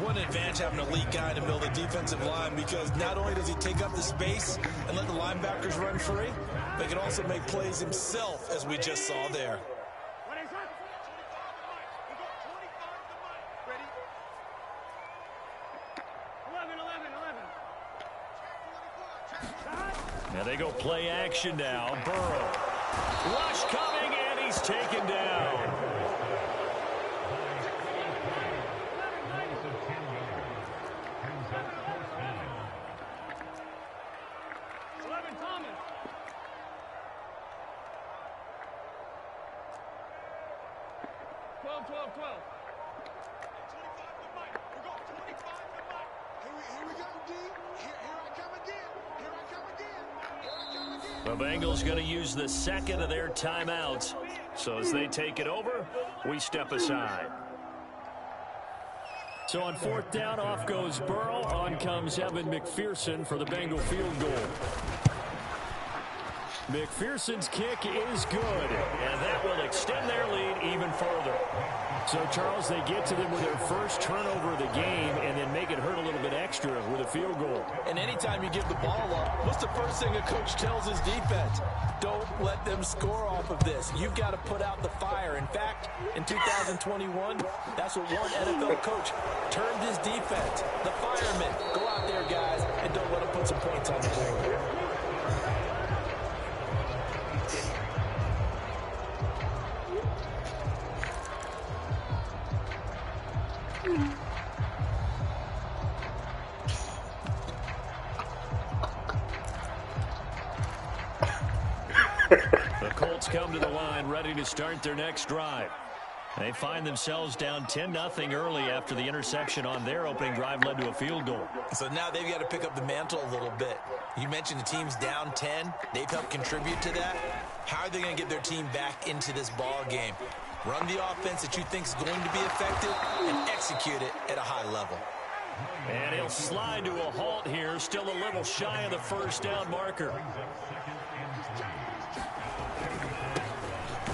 What an advantage having a elite guy in the middle of the defensive line, because not only does he take up the space and let the linebackers run free, but he can also make plays himself, as we just saw there. What is that? 25 to Mike. We got 25 to Mike. Ready? Now they go play action now. Burrow. Rush coming, and he's taken down. The Bengals going to use the second of their timeouts. So as they take it over, we step aside. So on fourth down, off goes Burrow. On comes Evan McPherson for the Bengal field goal. McPherson's kick is good, and that will extend their lead even further. So, Charles, they get to them with their first turnover of the game and then make it hurt a little bit extra with a field goal. And anytime you give the ball up, what's the first thing a coach tells his defense? Don't let them score off of this. You've got to put out the fire. In fact, in 2021, that's what one NFL coach termed his defense. The firemen. Go out there, guys, and don't let them put some points on the board. The Colts come to the line ready to start their next drive. They find themselves down 10-0 early after the interception on their opening drive led to a field goal. So now they've got to pick up the mantle a little bit. You mentioned the team's down 10. They've helped contribute to that. How are they going to get their team back into this ball game? Run the offense that you think is going to be effective and execute it at a high level. And he'll slide to a halt here, still a little shy of the first down marker.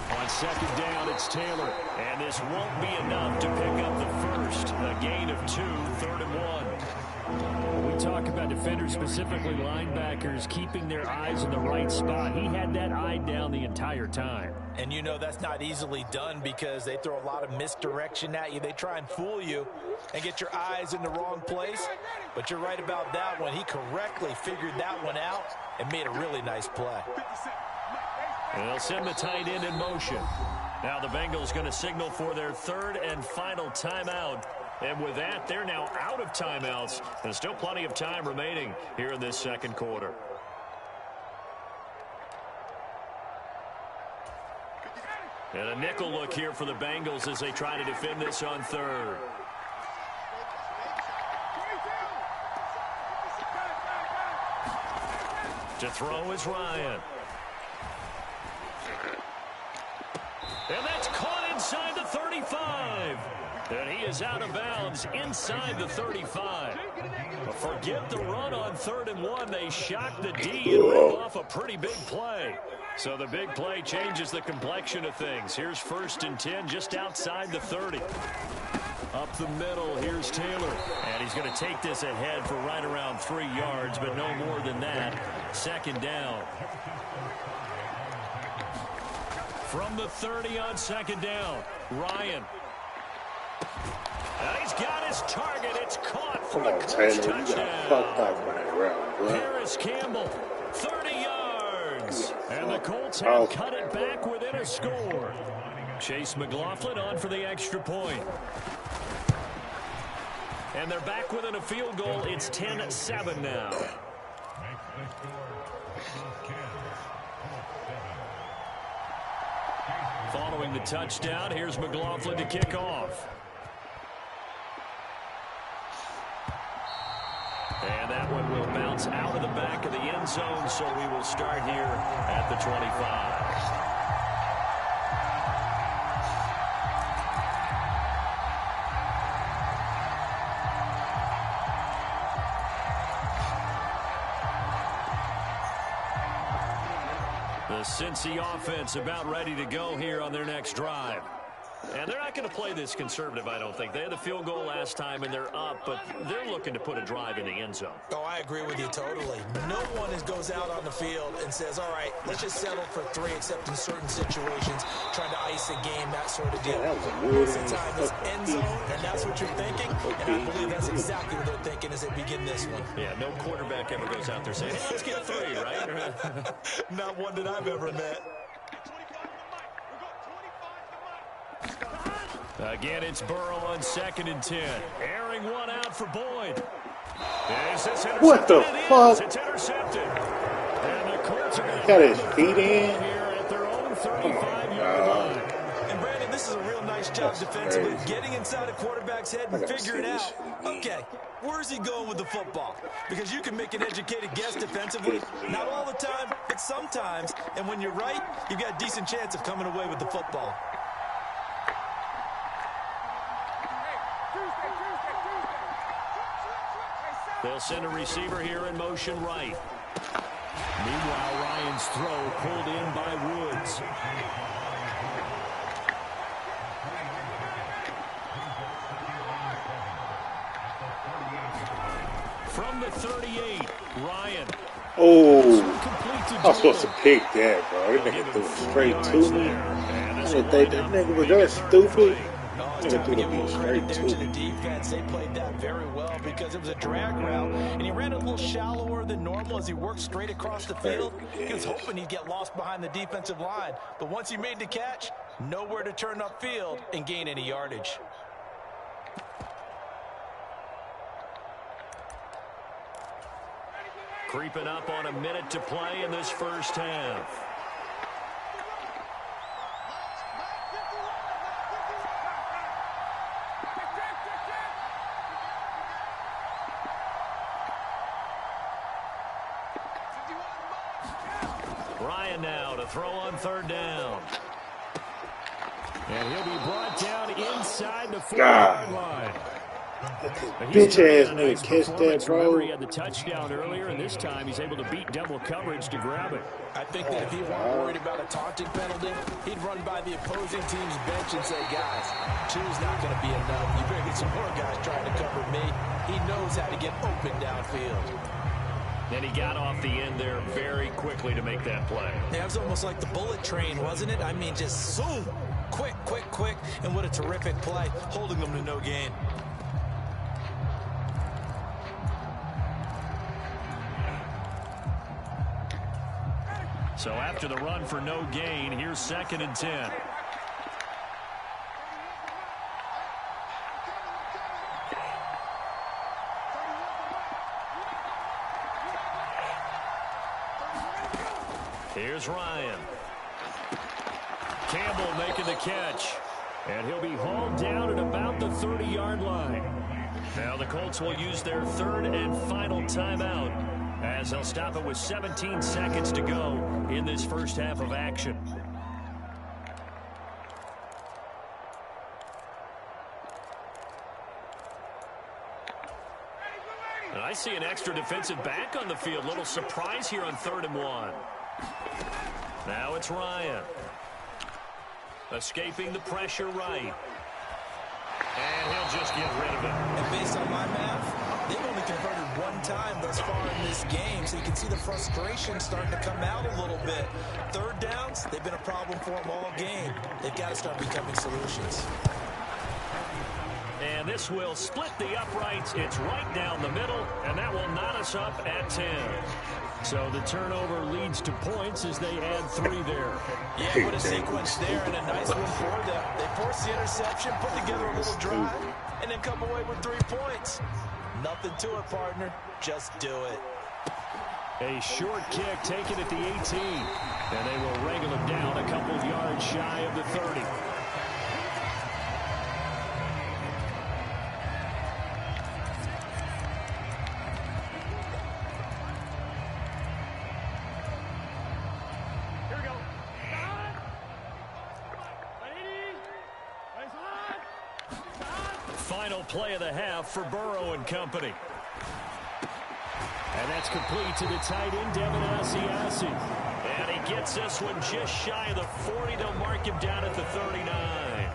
On second down, it's Taylor. And this won't be enough to pick up the first. A gain of 2, 3rd and 1. We talk about defenders, specifically linebackers, keeping their eyes in the right spot. He had that eye down the entire time. And you know that's not easily done because they throw a lot of misdirection at you. They try and fool you and get your eyes in the wrong place. But you're right about that one. He correctly figured that one out and made a really nice play. And they'll send the tight end in motion. Now the Bengals going to signal for their third and final timeout. And with that, they're now out of timeouts. There's still plenty of time remaining here in this second quarter. And a nickel look here for the Bengals as they try to defend this on third. To throw is Ryan. And that's caught inside the 35. And he is out of bounds inside the 35. Forget the run on 3rd and 1. They shock the D and rip off a pretty big play. So the big play changes the complexion of things. Here's 1st and 10 just outside the 30. Up the middle, here's Taylor. And he's going to take this ahead for right around 3 yards, but no more than that. 2nd down. From the 30 on 2nd down, Ryan. And he's got his target. It's caught for a Colts touchdown. Harris Campbell, 30 yards. And the Colts have cut it back within a score. Chase McLaughlin on for the extra point. And they're back within a field goal. It's 10-7 now. Following the touchdown, here's McLaughlin to kick off. And that one will bounce out of the back of the end zone, so we will start here at the 25. The Cincy offense about ready to go here on their next drive. And they're not going to play this conservative, I don't think. They had the field goal last time, and they're up, but they're looking to put a drive in the end zone. Oh, I agree with you totally. No one goes out on the field and says, all right, let's just settle for 3, except in certain situations, trying to ice a game, that sort of deal. Most of the time, this end zone, and that's what you're thinking, and I believe that's exactly what they're thinking as they begin this one. Yeah, no quarterback ever goes out there saying, hey, let's get 3, right? Not one that I've ever met. Again, it's Burrow on 2nd and 10. Airing one out for Boyd. What the fuck? It's intercepted. And the Colts are going to got his feet in here at their own 35-yard line. And Brandon, this is a real nice job defensively, getting inside a quarterback's head and figuring out, okay, where's he going with the football? Because you can make an educated guess defensively, not all the time, but sometimes. And when you're right, you've got a decent chance of coming away with the football. They'll send a receiver here in motion right. Meanwhile, Ryan's throw pulled in by Woods. From the 38, Ryan. Oh, I was supposed to pick that, bro. That nigga threw it straight to me. I didn't think that nigga was that stupid. Time to give a little credit there to the defense. They played that very well because it was a drag route, and he ran it a little shallower than normal as he worked straight across the field. He was hoping he'd get lost behind the defensive line, but once he made the catch, nowhere to turn upfield and gain any yardage. Creeping up on a minute to play in this first half. Ryan now to throw on 3rd down. And he'll be brought down inside the 4-yard line. Bitch ass nigga catch that, bro. He had the touchdown earlier, and this time he's able to beat double coverage to grab it. I think that if he weren't worried about a taunting penalty, he'd run by the opposing team's bench and say, guys, 2's not going to be enough. You better get some more guys trying to cover me. He knows how to get open downfield. And he got off the end there very quickly to make that play. Yeah, it was almost like the bullet train, wasn't it? I mean, just zoom. Quick, quick, quick. And what a terrific play, holding them to no gain. So after the run for no gain, here's 2nd and 10. Here's Ryan. Campbell making the catch. And he'll be hauled down at about the 30-yard line. Now the Colts will use their 3rd and final timeout, as they'll stop it with 17 seconds to go in this first half of action. And I see an extra defensive back on the field. Little surprise here on 3rd and 1. Now it's Ryan. Escaping the pressure right. And he'll just get rid of it. And based on my math, they've only converted 1 time thus far in this game, so you can see the frustration starting to come out a little bit. 3rd downs, they've been a problem for them all game. They've got to start becoming solutions. And this will split the uprights. It's right down the middle, and that will knot us up at 10. So the turnover leads to points as they add 3 there. Yeah, what a sequence there, and a nice one for them. They force the interception, put together a little drive, and then come away with 3 points. Nothing to it, partner. Just do it. A short kick taken at the 18. And they will wrangle him down a couple of yards shy of the 30. Final play of the half for Burrow and company. And that's complete to the tight end, Devin Asiasi. And he gets this one just shy of the 40. They'll mark him down at the 39.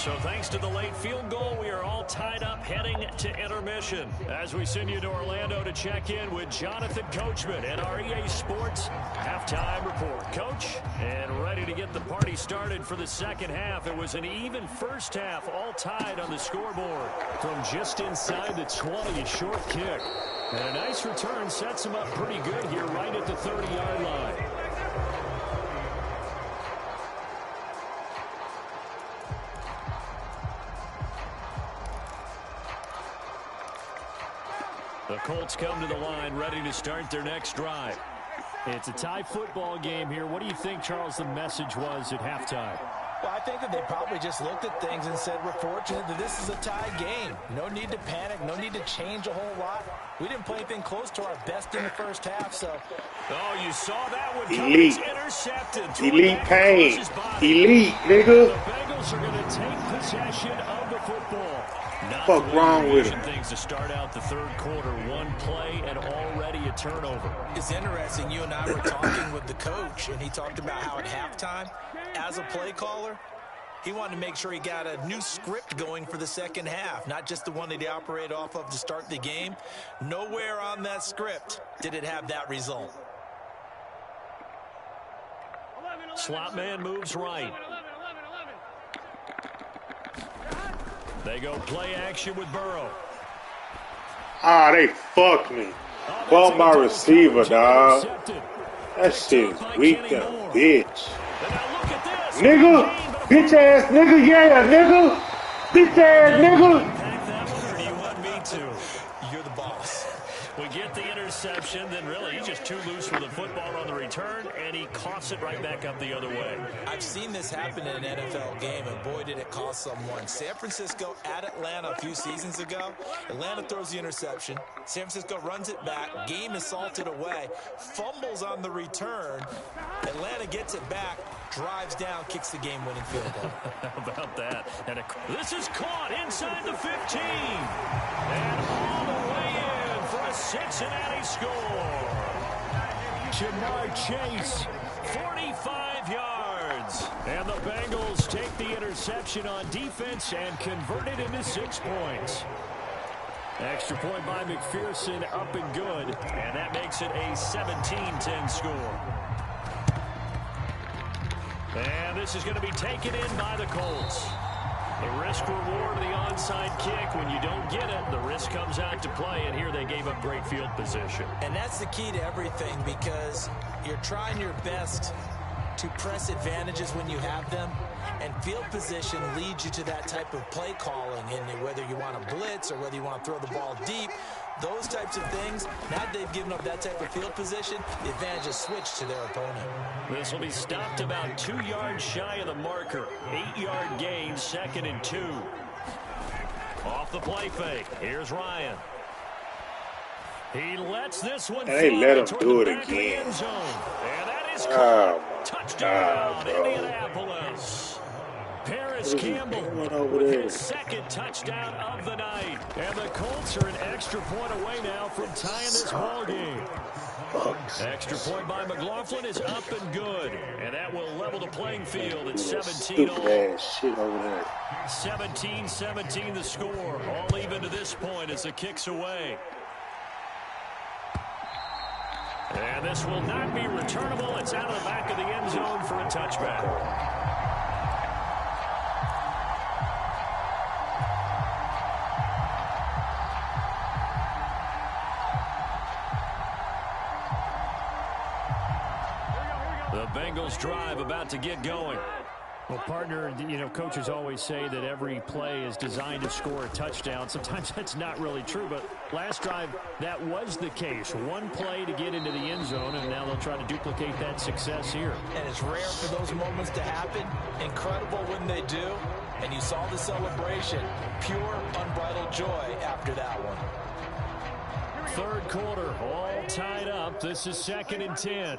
So thanks to the late field goal, we are all tied up heading to intermission. As we send you to Orlando to check in with Jonathan Coachman at our EA Sports Halftime Report. Coach, and ready to get the party started for the second half. It was an even first half, all tied on the scoreboard. From just inside the 20, a short kick. And a nice return sets him up pretty good here right at the 30-yard line. The Colts come to the line, ready to start their next drive. It's a tie football game here. What do you think, Charles, the message was at halftime? Well, I think that they probably just looked at things and said, we're fortunate that this is a tie game. No need to panic. No need to change a whole lot. We didn't play anything close to our best in the first half, so. Oh, you saw that one. Elite. Intercepted. Elite pain. Elite, nigga. The Bengals are going to take possession of the football. Not Fuck wrong with him? Things to start out the third quarter. One play and already a turnover. It's interesting. You and I were talking with the coach, and he talked about how at halftime, as a play caller, he wanted to make sure he got a new script going for the second half, not just the one that he operated off of to start the game. Nowhere on that script did it have that result. Slot man moves right. They go play action with Burrow. Ah, they fucked me. Bump my receiver, dog. That shit is weak than a bitch. Nigga! Bitch ass nigga, yeah, nigga! Bitch ass nigga! Pack that one, or do you want me to? You're the boss. We get the interception, then really he's just too loose with the football on the return, and he coughs it right back up the other way. I've seen this happen in an NFL game, and boy, did it cost someone. San Francisco at Atlanta a few seasons ago. Atlanta throws the interception. San Francisco runs it back. Game is salted away. Fumbles on the return. Atlanta gets it back, drives down, kicks the game-winning field goal. How about that? And this is caught inside the 15. And all the way in for a Cincinnati score. Jamar Chase, 45 yards. And the Bengals take the interception on defense and convert it into 6 points. Extra point by McPherson, up and good. And that makes it a 17-10 score. And this is going to be taken in by the Colts. The risk-reward of the onside kick. When you don't get it, the risk comes out to play, and here they gave up great field position. And that's the key to everything, because you're trying your best to press advantages when you have them, and field position leads you to that type of play calling. And whether you want to blitz or whether you want to throw the ball deep, those types of things, now that they've given up that type of field position, the advantage is switched to their opponent. This will be stopped about 2 yards shy of the marker. 8-yard gain, 2nd and 2. Off the play fake. Here's Ryan. He lets this one And they let him toward do the it back of the again. end zone. And that is Oh, touchdown, bro. Indianapolis. Paris What is he Campbell doing over with there? his 2nd touchdown of the night. And the Colts are an extra point away now from tying this ball game. Extra point by McLaughlin is up and good. And that will level the playing field at 17 all. Stupid ass shit over there. 17-17 the score. All even to this point as the kick's away. And this will not be returnable. It's out of the back of the end zone for a touchback. The Bengals drive about to get going. Well, partner, you know, coaches always say that every play is designed to score a touchdown. Sometimes that's not really true, but last drive, that was the case. One play to get into the end zone, and now they'll try to duplicate that success here. And it's rare for those moments to happen. Incredible when they do. And you saw the celebration. Pure, unbridled joy after that one. Third quarter, all tied up. This is 2nd and 10.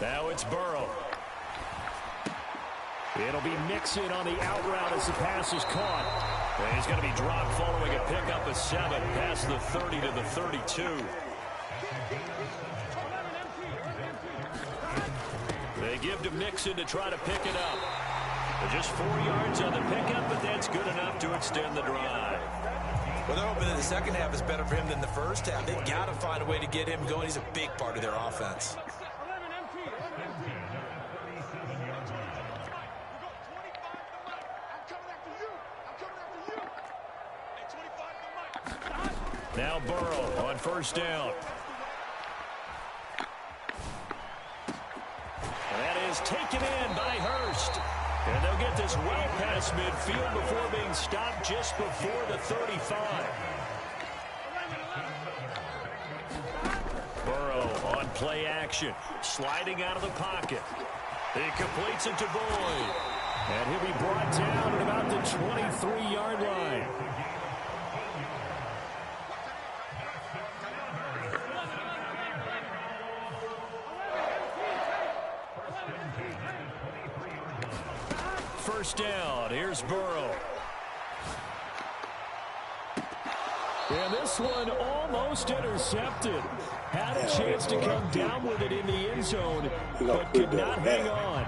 Now it's Burrow. It'll be Mixon on the out route as the pass is caught. And he's going to be dropped following a pickup of 7 past the 30 to the 32. They give to Mixon to try to pick it up. They're just 4 yards on the pickup, but that's good enough to extend the drive. Well, they're hoping that the second half is better for him than the first half. They've got to find a way to get him going. He's a big part of their offense. Now Burrow on first down. And that is taken in by Hurst. And they'll get this well past midfield before being stopped just before the 35. Burrow on play action, sliding out of the pocket. He completes it to Boyd. And he'll be brought down at about the 23-yard line. First down. Here's Burrow. And this one almost intercepted. Had a chance to come down with it in the end zone, but could not hang on.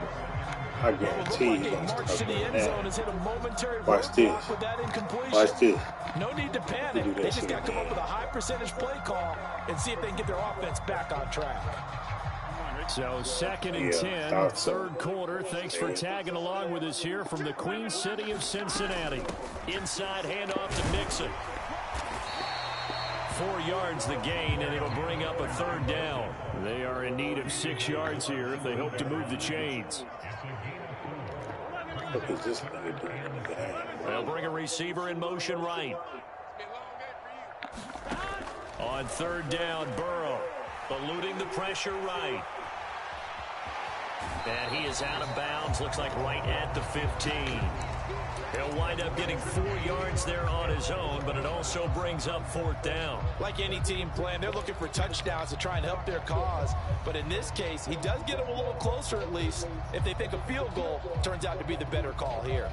I guarantee you. March to the end zone has hit a momentary Watch this. with that incompletion. Watch this. No need to panic. They just got to come up with a high percentage play call and see if they can get their offense back on track. So 2nd and 10, third quarter. Thanks for tagging along with us here from the Queen City of Cincinnati. Inside handoff to Mixon. 4 yards the gain, and it'll bring up a third down. They are in need of 6 yards here if they hope to move the chains. What is this nigga doing in the game? They'll bring a receiver in motion right. On third down, Burrow eluding the pressure right. And he is out of bounds, looks like right at the 15. He'll wind up getting 4 yards there on his own, but it also brings up fourth down. Like any team plan, they're looking for touchdowns to try and help their cause. But in this case, he does get them a little closer at least. If they think a field goal turns out to be the better call here.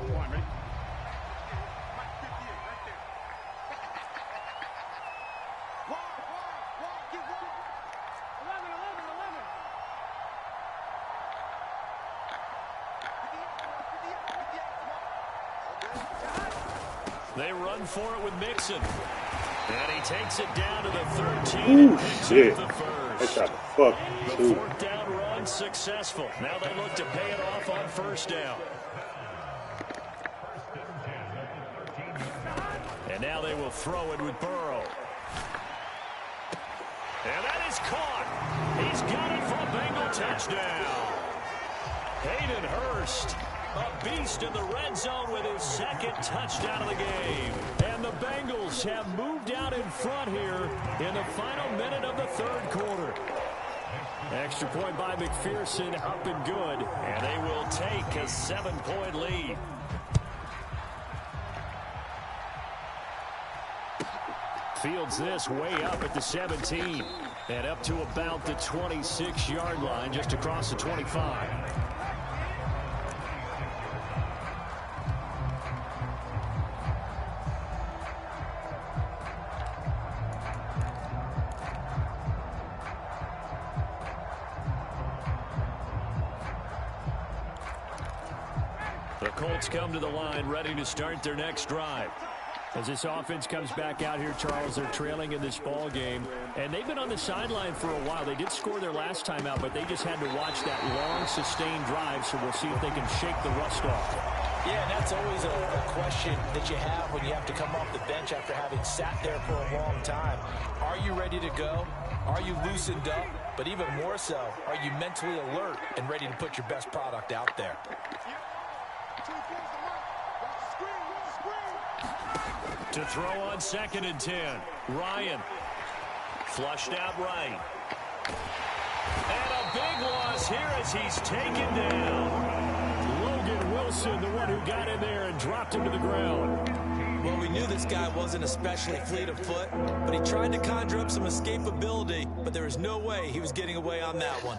They run for it with Mixon. And he takes it down to the 13 and picks shit. up the first. They tried to fuck The too. fourth down run successful. Now they look to pay it off on first down. And now they will throw it with Burrow. And that is caught. He's got it for a Bengal touchdown. Hayden Hurst, a beast in the red zone with his second touchdown of the game. And the Bengals have moved out in front here in the final minute of the third quarter. Extra point by McPherson, up and good. And they will take a 7-point lead. Fields this way up at the 17. And up to about the 26-yard line, just across the 25. The Colts come to the line, ready to start their next drive. As this offense comes back out here, Charles, they're trailing in this ball game. And they've been on the sideline for a while. They did score their last time out, but they just had to watch that long, sustained drive. So we'll see if they can shake the rust off. Yeah, and that's always a question that you have when you have to come off the bench after having sat there for a long time. Are you ready to go? Are you loosened up? But even more so, are you mentally alert and ready to put your best product out there? To throw on 2nd and 10. Ryan. Flushed out right. And a big loss here as he's taken down. Logan Wilson, the one who got in there and dropped him to the ground. Well, we knew this guy wasn't especially fleet of foot, but he tried to conjure up some escapability, but there was no way he was getting away on that one.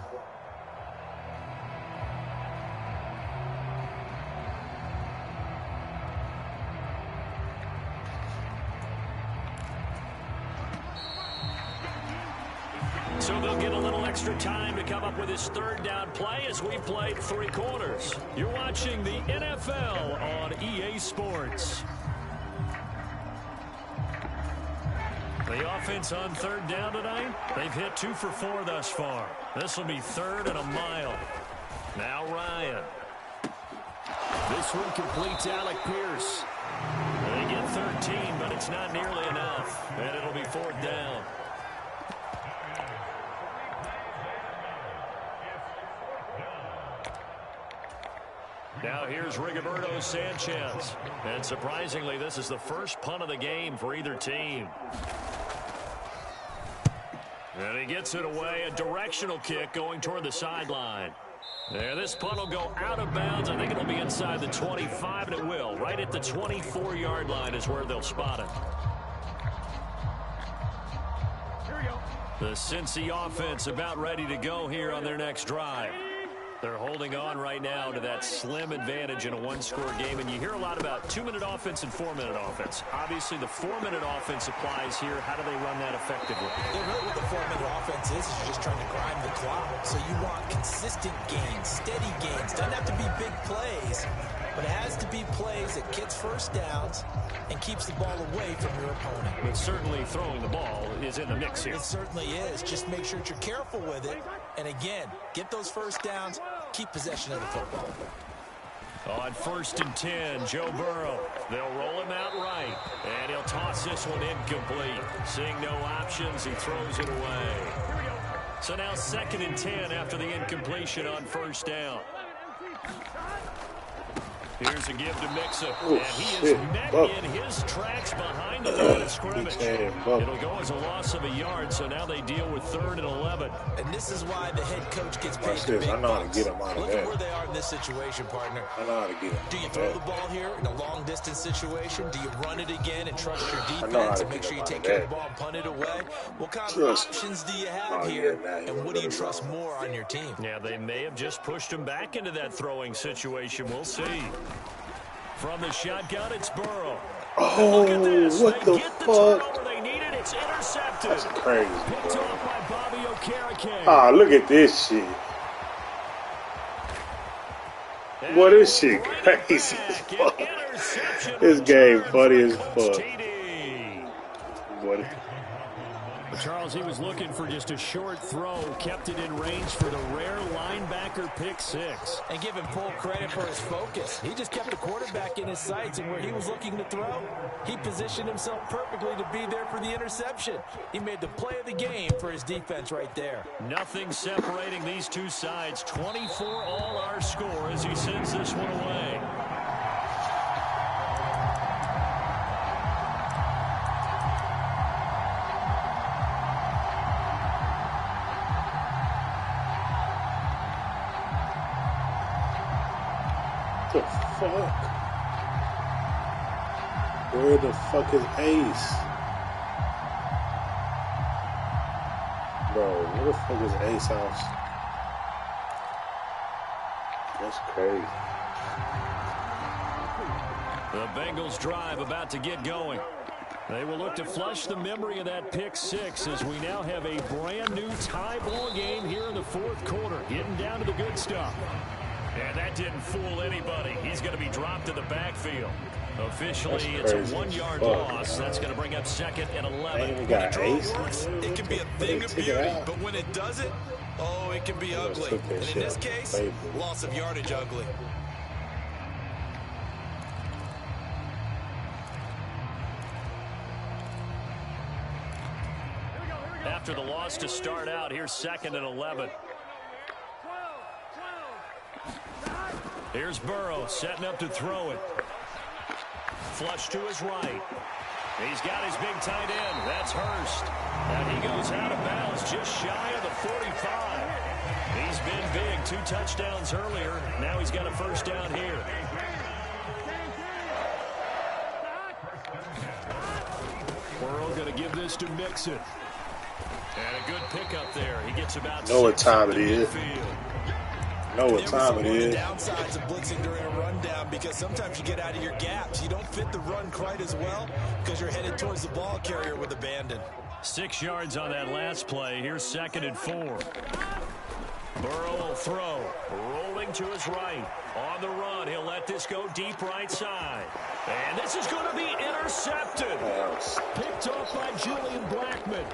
extra time to come up with his third down play as we've played 3 quarters. You're watching the NFL on EA Sports. The offense on third down tonight, they've hit 2 for 4 thus far. This will be 3rd and a mile. Now Ryan. This one completes Alec Pierce. They get 13, but it's not nearly enough. And it'll be 4th down. Now here's Rigoberto Sanchez. And surprisingly, this is the first punt of the game for either team. And he gets it away, a directional kick going toward the sideline. Yeah, this punt will go out of bounds. I think it'll be inside the 25, and it will. Right at the 24-yard line is where they'll spot it. The Cincy offense about ready to go here on their next drive. They're holding on right now to that slim advantage in a 1-score game. And you hear a lot about 2-minute offense and 4-minute offense. Obviously, the 4-minute offense applies here. How do they run that effectively? Yeah, really what the 4-minute offense is you're just trying to grind the clock. So you want consistent gains, steady gains. Doesn't have to be big plays, but it has to be plays that gets first downs and keeps the ball away from your opponent. But certainly throwing the ball is in the mix here. It certainly is. Just make sure that you're careful with it. And again, get those first downs, keep possession of the football. On 1st and 10, Joe Burrow. They'll roll him out right, and he'll toss this one incomplete. Seeing no options, he throws it away. So now 2nd and 10 after the incompletion on 1st down. Here's a give to Mixon, and he is met in his tracks behind the line of scrimmage. It'll go as a loss of a yard, so now they deal with 3rd and 11. And this is why the head coach gets paid the big bucks. Look at where they are in this situation, partner. I know how to get him. Do you throw the ball here in a long-distance situation? Do you run it again and trust your defense and make sure you take care of the ball and punt it away? What kind of options do you have here, and what do you trust more on your team? Yeah, they may have just pushed him back into that throwing situation. We'll see. From the shotgun, it's Burrow. Oh, what the fuck? They need it. It's intercepted. That's crazy, Picked bro. off by Bobby Okereke. Ah, look at this shit. What is shit crazy as fuck? This game funny as fuck. What? Charles, he was looking for just a short throw, kept it in range for the rare linebacker pick 6. And give him full credit for his focus. He just kept the quarterback in his sights, and where he was looking to throw, he positioned himself perfectly to be there for the interception. He made the play of the game for his defense right there. Nothing separating these two sides. 24 all our score as he sends this one away. The fuck? Where the fuck is Ace? Bro, where the fuck is Ace house? That's crazy. The Bengals drive about to get going. They will look to flush the memory of that pick 6 as we now have a brand new tie ball game here in the 4th quarter. Getting down to the good stuff. And that didn't fool anybody. He's going to be dropped in the backfield. Officially, it's a 1-yard loss. That's going to bring up 2nd and 11. We got Ace. It can be a thing of beauty, but when it doesn't, oh, it can be ugly. And in this case, loss of yardage ugly. After the loss to start out, here's 2nd and 11. Here's Burrow setting up to throw it. Flush to his right. He's got his big tight end. That's Hurst. And he goes out of bounds just shy of the 45. He's been big. 2 touchdowns earlier. Now he's got a first down here. Burrow going to give this to Mixon. And a good pickup there. He gets about know what time it is. Know what time it is. Downsides of blitzing during a rundown, because sometimes you get out of your gaps. You don't fit the run quite as well because you're headed towards the ball carrier with abandon. 6 yards on that last play. Here's 2nd and 4. Burrow will throw. Rolling to his right. On the run, he'll let this go deep right side. And this is going to be intercepted. Picked off by Julian Blackmon.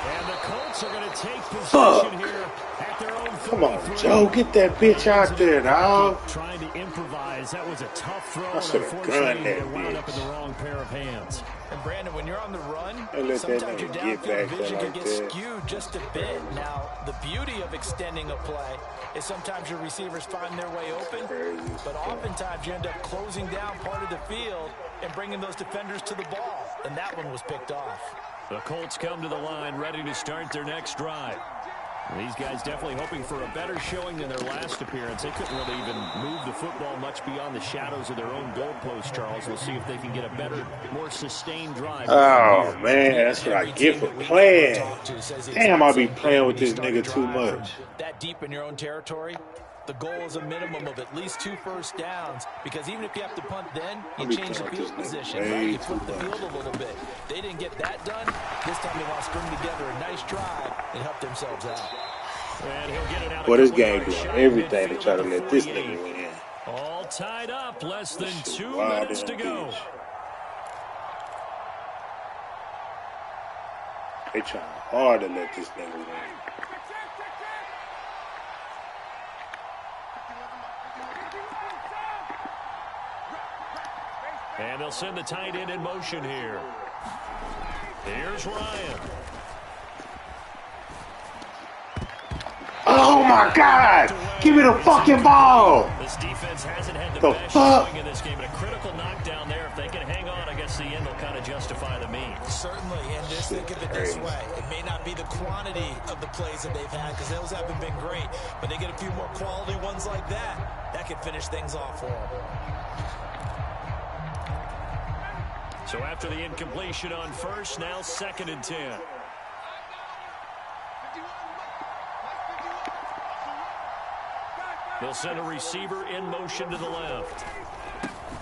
And the Colts are going to take possession here at their own 43. Come on, Joe. Get that bitch out there, dog. Trying to improvise. That was a tough throw. I should have gunned that wound up in bitch. the wrong pair of hands. And Brandon, when you're on the run, Hey, let that sometimes your nigga get downfield back vision there can like get that. skewed just a bit. Now, the beauty of extending a play is sometimes your receivers find their way open, but oftentimes you end up closing down part of the field and bringing those defenders to the ball. And that one was picked off. The Colts come to the line ready to start their next drive. These guys definitely hoping for a better showing than their last appearance. They couldn't really even move the football much beyond the shadows of their own goalpost, Charles. We'll see if they can get a better, more sustained drive. Oh, man, that's what I get for playing. Damn, I be playing with this nigga too much. That deep in your own territory, the goal is a minimum of at least 2 first downs, because even if you have to punt then, you change the field position, right? You flip the field a little bit. They didn't get that done. This time they want to string together a nice drive and help themselves out. Well, this game doing everything to try to let this nigga win. All tied up, less than 2 wild minutes to go. bitch. They trying hard to let this nigga win. And they'll send the tight end in motion here. Here's Ryan. Oh my God! Give me the fucking ball! This defense hasn't had the The best fuck? showing in this game, but a critical knockdown there. If they can hang on, I guess the end will kind of justify the means. Certainly, and just think of it this way. It may not be the quantity of the plays that they've had, because those haven't been great, but they get a few more quality ones like that. That could finish things off for them. So after the incompletion on first, now 2nd and 10. They'll send a receiver in motion to the left.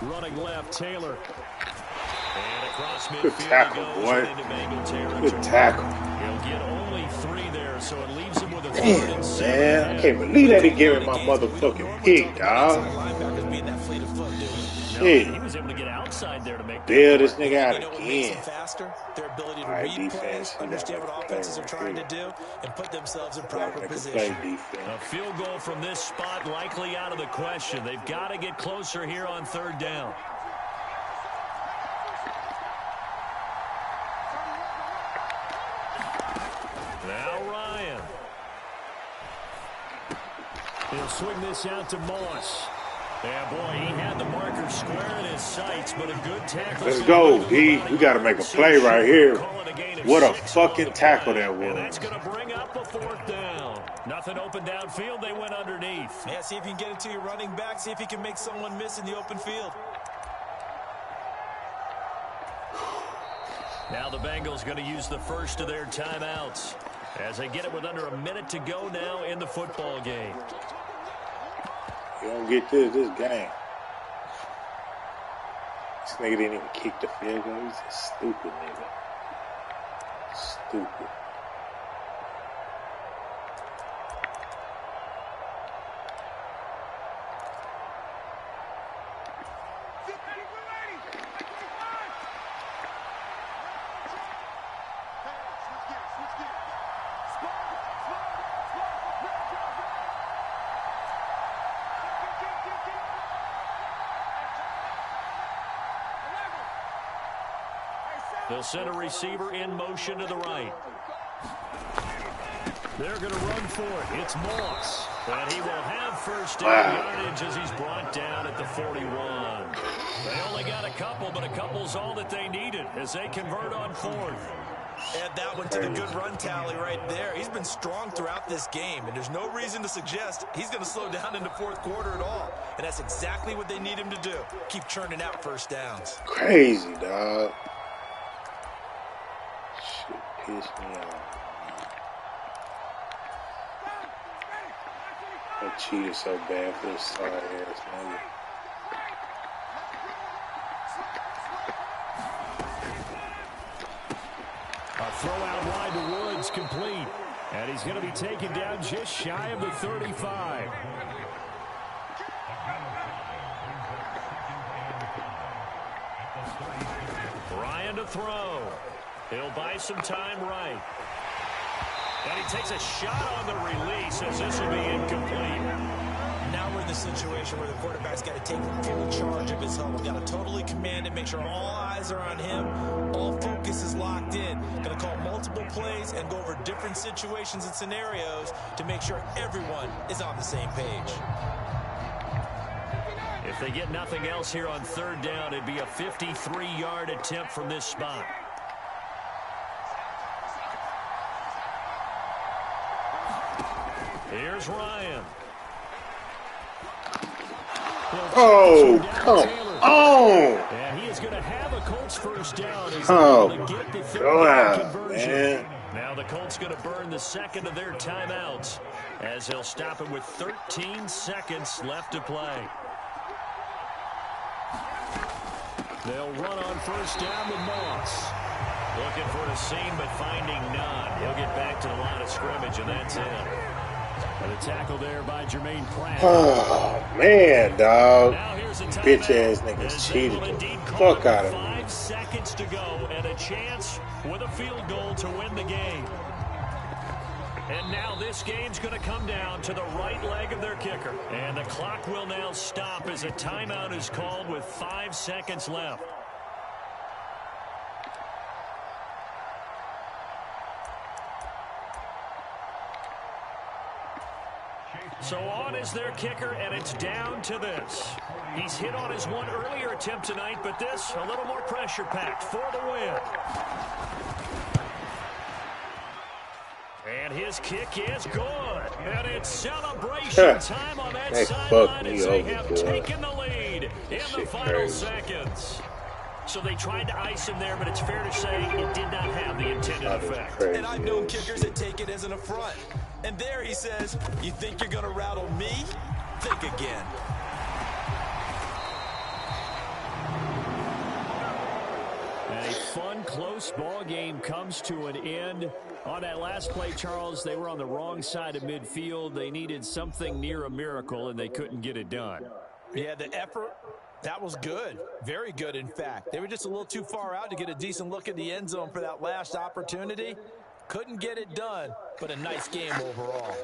Running left, Taylor. And across midfield. Good tackle, boy. Good tackle. He'll get only 3 there, so it leaves him with a 3rd Damn, and 7. man. I can't believe that he gave me my motherfucking pick, dog. Linebackers being that fleet of foot, dude. Shit. He was able to get outside there to make the Bail this nigga out You know what makes again. them faster? Their ability to All right, read defense. plays, We understand got what to offenses play are trying to right do, and put themselves in Gotta proper make a play position. A defense. field goal from this spot likely out of the question. They've got to get closer here on 3rd down. Now Ryan. He'll swing this out to Moss. Yeah, boy, he had the marker square in his sights, but a good tackle. Let's go, D. We got to make a play right here. What a fucking tackle that And that's was. going to bring up a 4th down. Nothing open downfield. They went underneath. Yeah, see if you can get it to your running back. See if you can make someone miss in the open field. Now the Bengals going to use the first of their timeouts as they get it with under a minute to go now in the football game. You don't get this game. This nigga didn't even kick the field goal. He's a stupid nigga. Stupid. They'll send a receiver in motion to the right. They're going to run for it. It's Moss. And he will have first down yardage as he's brought down at the 41. They only got a couple, but a couple's all that they needed as they convert on 4th. Add that one to the good run tally right there. He's been strong throughout this game, and there's no reason to suggest he's going to slow down in the 4th quarter at all. And that's exactly what they need him to do. Keep churning out first downs. Crazy, dog. Shit pissed me off. I cheated so bad for this sorry ass nigga. Our throw out wide to Woods, complete. And he's going to be taken down just shy of the 35. Ryan to throw. He'll buy some time right. And he takes a shot on the release as this will be incomplete. Now we're in the situation where the quarterback's got to take full charge of his huddle. Got to totally command it, make sure all eyes are on him. All focus is locked in. Going to call multiple plays and go over different situations and scenarios to make sure everyone is on the same page. If they get nothing else here on third down, it'd be a 53-yard attempt from this spot. Here's Ryan. Oh, come on. And he is going to have a Colts first down. Oh, Get the God, conversion. man. Now the Colts going to burn the second of their timeouts as they'll stop it with 13 seconds left to play. They'll run on first down with Moss. Looking for a seam, but finding none. He'll get back to the line of scrimmage, and that's it. And a tackle there by Jermaine Pratt. Oh, man, dog. Now here's a Bitch-ass niggas cheated the fuck out of me. 5 seconds to go and a chance with a field goal to win the game. And now this game's going to come down to the right leg of their kicker. And the clock will now stop as a timeout is called with 5 seconds left. So on is their kicker, and it's down to this. He's hit on his one earlier attempt tonight, but this a little more pressure-packed for the win. And his kick is good. And it's celebration time on that sideline as they have taken the lead in the final seconds. So they tried to ice him there, but it's fair to say it did not have the intended effect. And I've known kickers that take it as an affront. And there he says, you think you're going to rattle me? Think again. And a fun, close ball game comes to an end. On that last play, Charles, they were on the wrong side of midfield. They needed something near a miracle, and they couldn't get it done. Yeah, the effort, that was good. Very good, in fact. They were just a little too far out to get a decent look at the end zone for that last opportunity. Couldn't get it done, but a nice game overall.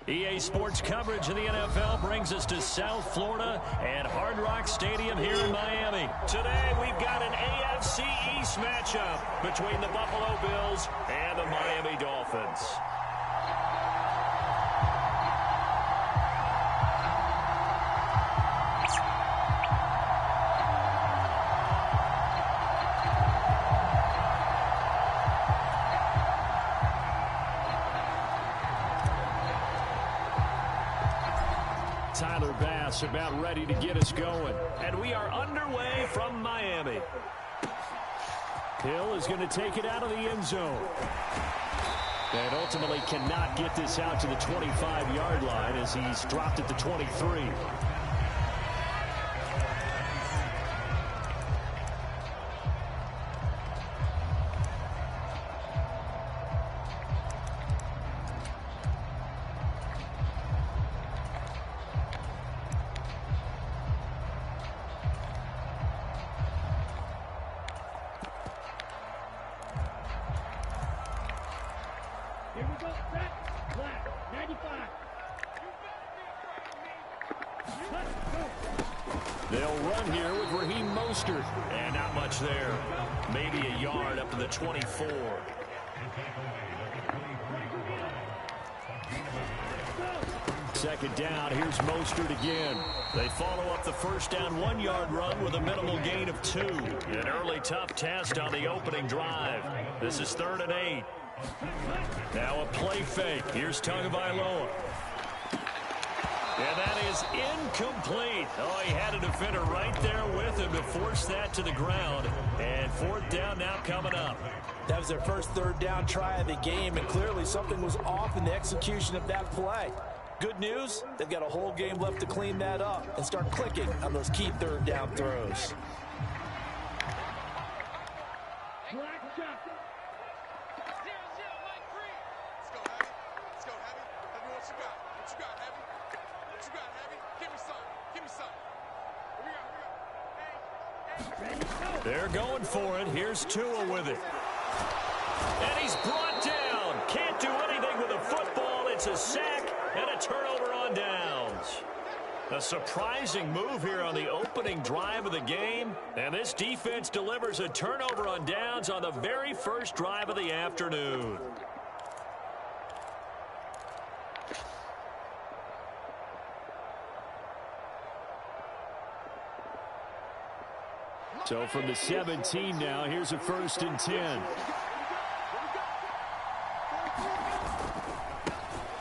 EA Sports coverage of the NFL brings us to South Florida and Hard Rock Stadium here in Miami. Today, we've got an AFC East matchup between the Buffalo Bills and the Miami Dolphins. Tyler Bass about ready to get us going. And we are underway from Miami. Hill is going to take it out of the end zone. And ultimately cannot get this out to the 25-yard line as he's dropped at the 23. Here we go. Set. Black. 95. They'll run here with Raheem Mostert. And not much there. Maybe a yard up to the 24. Second down, here's Mostert again. They follow up the first down 1-yard run with a minimal gain of 2. An early tough test on the opening drive. This is 3rd and 8. Now a play fake. Here's Tagovailoa. And that is incomplete. Oh, he had a defender right there with him to force that to the ground. And 4th down now coming up. That was their first 3rd down try of the game, and clearly something was off in the execution of that play. Good news, they've got a whole game left to clean that up and start clicking on those key 3rd down throws. They're going for it. Here's Tua with it. And he's brought down. Can't do anything with the football. It's a sack and a turnover on downs. A surprising move here on the opening drive of the game. And this defense delivers a turnover on downs on the very first drive of the afternoon. So from the 17 now, here's a 1st and 10.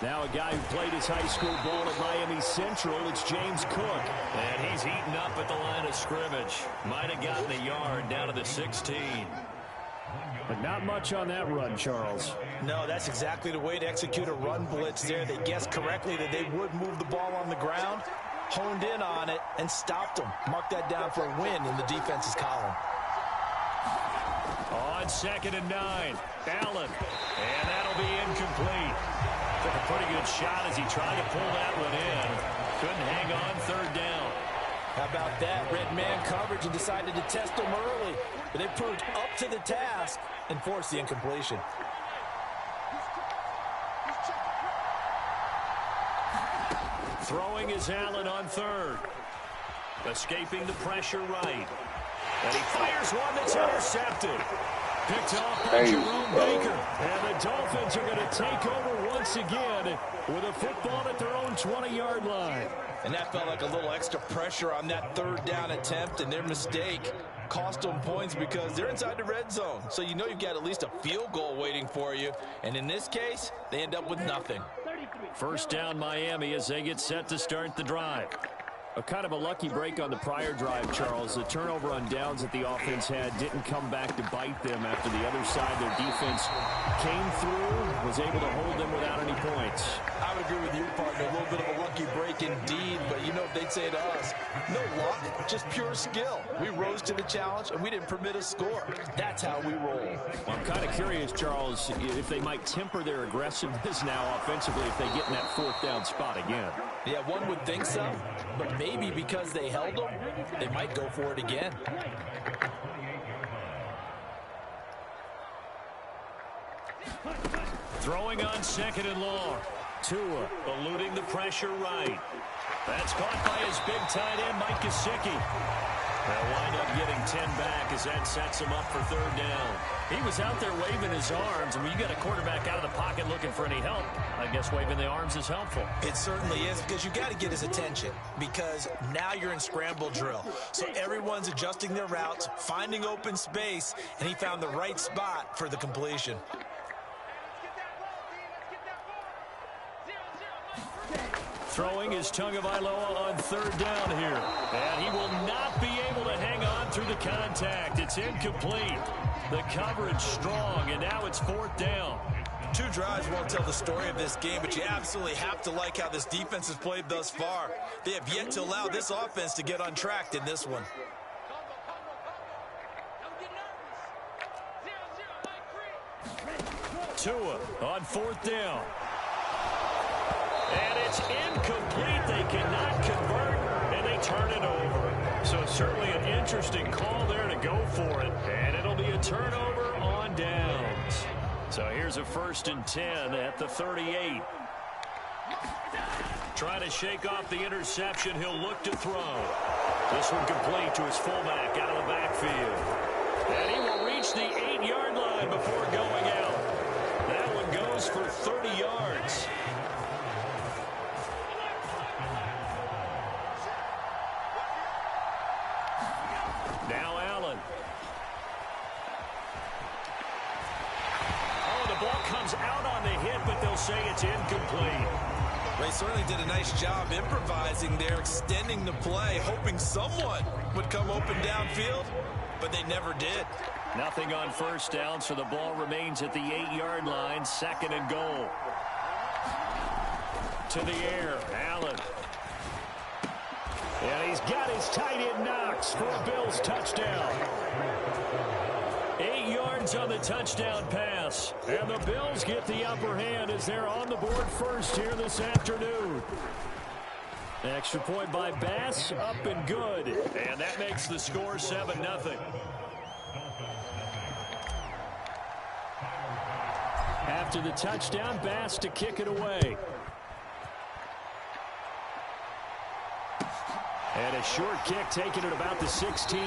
Now a guy who played his high school ball at Miami Central, it's James Cook. And he's heating up at the line of scrimmage. Might have gotten a yard down to the 16. But not much on that run, Charles. No, that's exactly the way to execute a run blitz there. They guessed correctly that they would move the ball on the ground, honed in on it, and stopped them. Mark that down for a win in the defense's column. On 2nd and 9, Allen. And that'll be incomplete. Took a pretty good shot as he tried to pull that one in. Couldn't hang on 3rd down. How about that? Red man coverage and decided to test them early. But they proved up to the task and forced the incompletion. Throwing is Allen on 3rd. Escaping the pressure right. And he fires one that's intercepted. Picked off by Jerome Baker. And the Dolphins are going to take over once again with a football at their own 20-yard line. And that felt like a little extra pressure on that 3rd down attempt, and their mistake cost them points because they're inside the red zone. So you know you've got at least a field goal waiting for you. And in this case, they end up with nothing. 1st down Miami as they get set to start the drive. A kind of a lucky break on the prior drive, Charles. The turnover on downs that the offense had didn't come back to bite them after the other side. Their defense came through, was able to hold them without any points. I would agree with you, partner. A little bit of a lucky break indeed, but you know what they'd say to us? No luck, just pure skill. We rose to the challenge, and we didn't permit a score. That's how we roll. Well, I'm kind of curious, Charles, if they might temper their aggressiveness now offensively if they get in that 4th down spot again. Yeah, one would think so, but maybe because they held them, they might go for it again. Throwing on 2nd and long. Tua eluding the pressure right. That's caught by his big tight end, Mike Gesicki. They'll wind up getting 10 back as that sets him up for 3rd down. He was out there waving his arms, and when you got a quarterback out of the pocket looking for any help, I guess waving the arms is helpful. It certainly is, because you got to get his attention, because now you're in scramble drill. So everyone's adjusting their routes, finding open space, and he found the right spot for the completion. Throwing is Tagovailoa on 3rd down here. And he will not be able to hang on through the contact. It's incomplete. The coverage strong, and now it's 4th down. 2 drives won't tell the story of this game, but you absolutely have to like how this defense has played thus far. They have yet to allow this offense to get untracked in this one. Tua on 4th down. And it's incomplete. They cannot convert, and they turn it over. So certainly an interesting call there to go for it. And it'll be a turnover on downs. So here's a 1st and 10 at the 38. Trying to shake off the interception. He'll look to throw. This one complete to his fullback out of the backfield. And he will reach the 8-yard line before going out. That one goes for 30 yards. Now Allen. Oh, the ball comes out on the hit, but they'll say it's incomplete. They certainly did a nice job improvising there, extending the play, hoping someone would come open downfield, but they never did. Nothing on 1st down, so the ball remains at the 8-yard line, 2nd and goal. To the air, Allen. And he's got his tight end Knox for a Bills touchdown. 8 yards on the touchdown pass. And the Bills get the upper hand as they're on the board first here this afternoon. Extra point by Bass, up and good. And that makes the score 7-0. After the touchdown, Bass to kick it away. And a short kick taken at about the 16.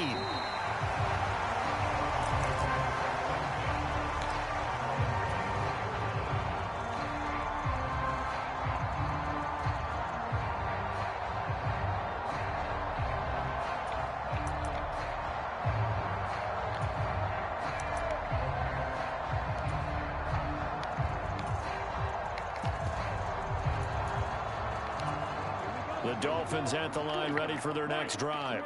The Dolphins at the line, ready for their next drive.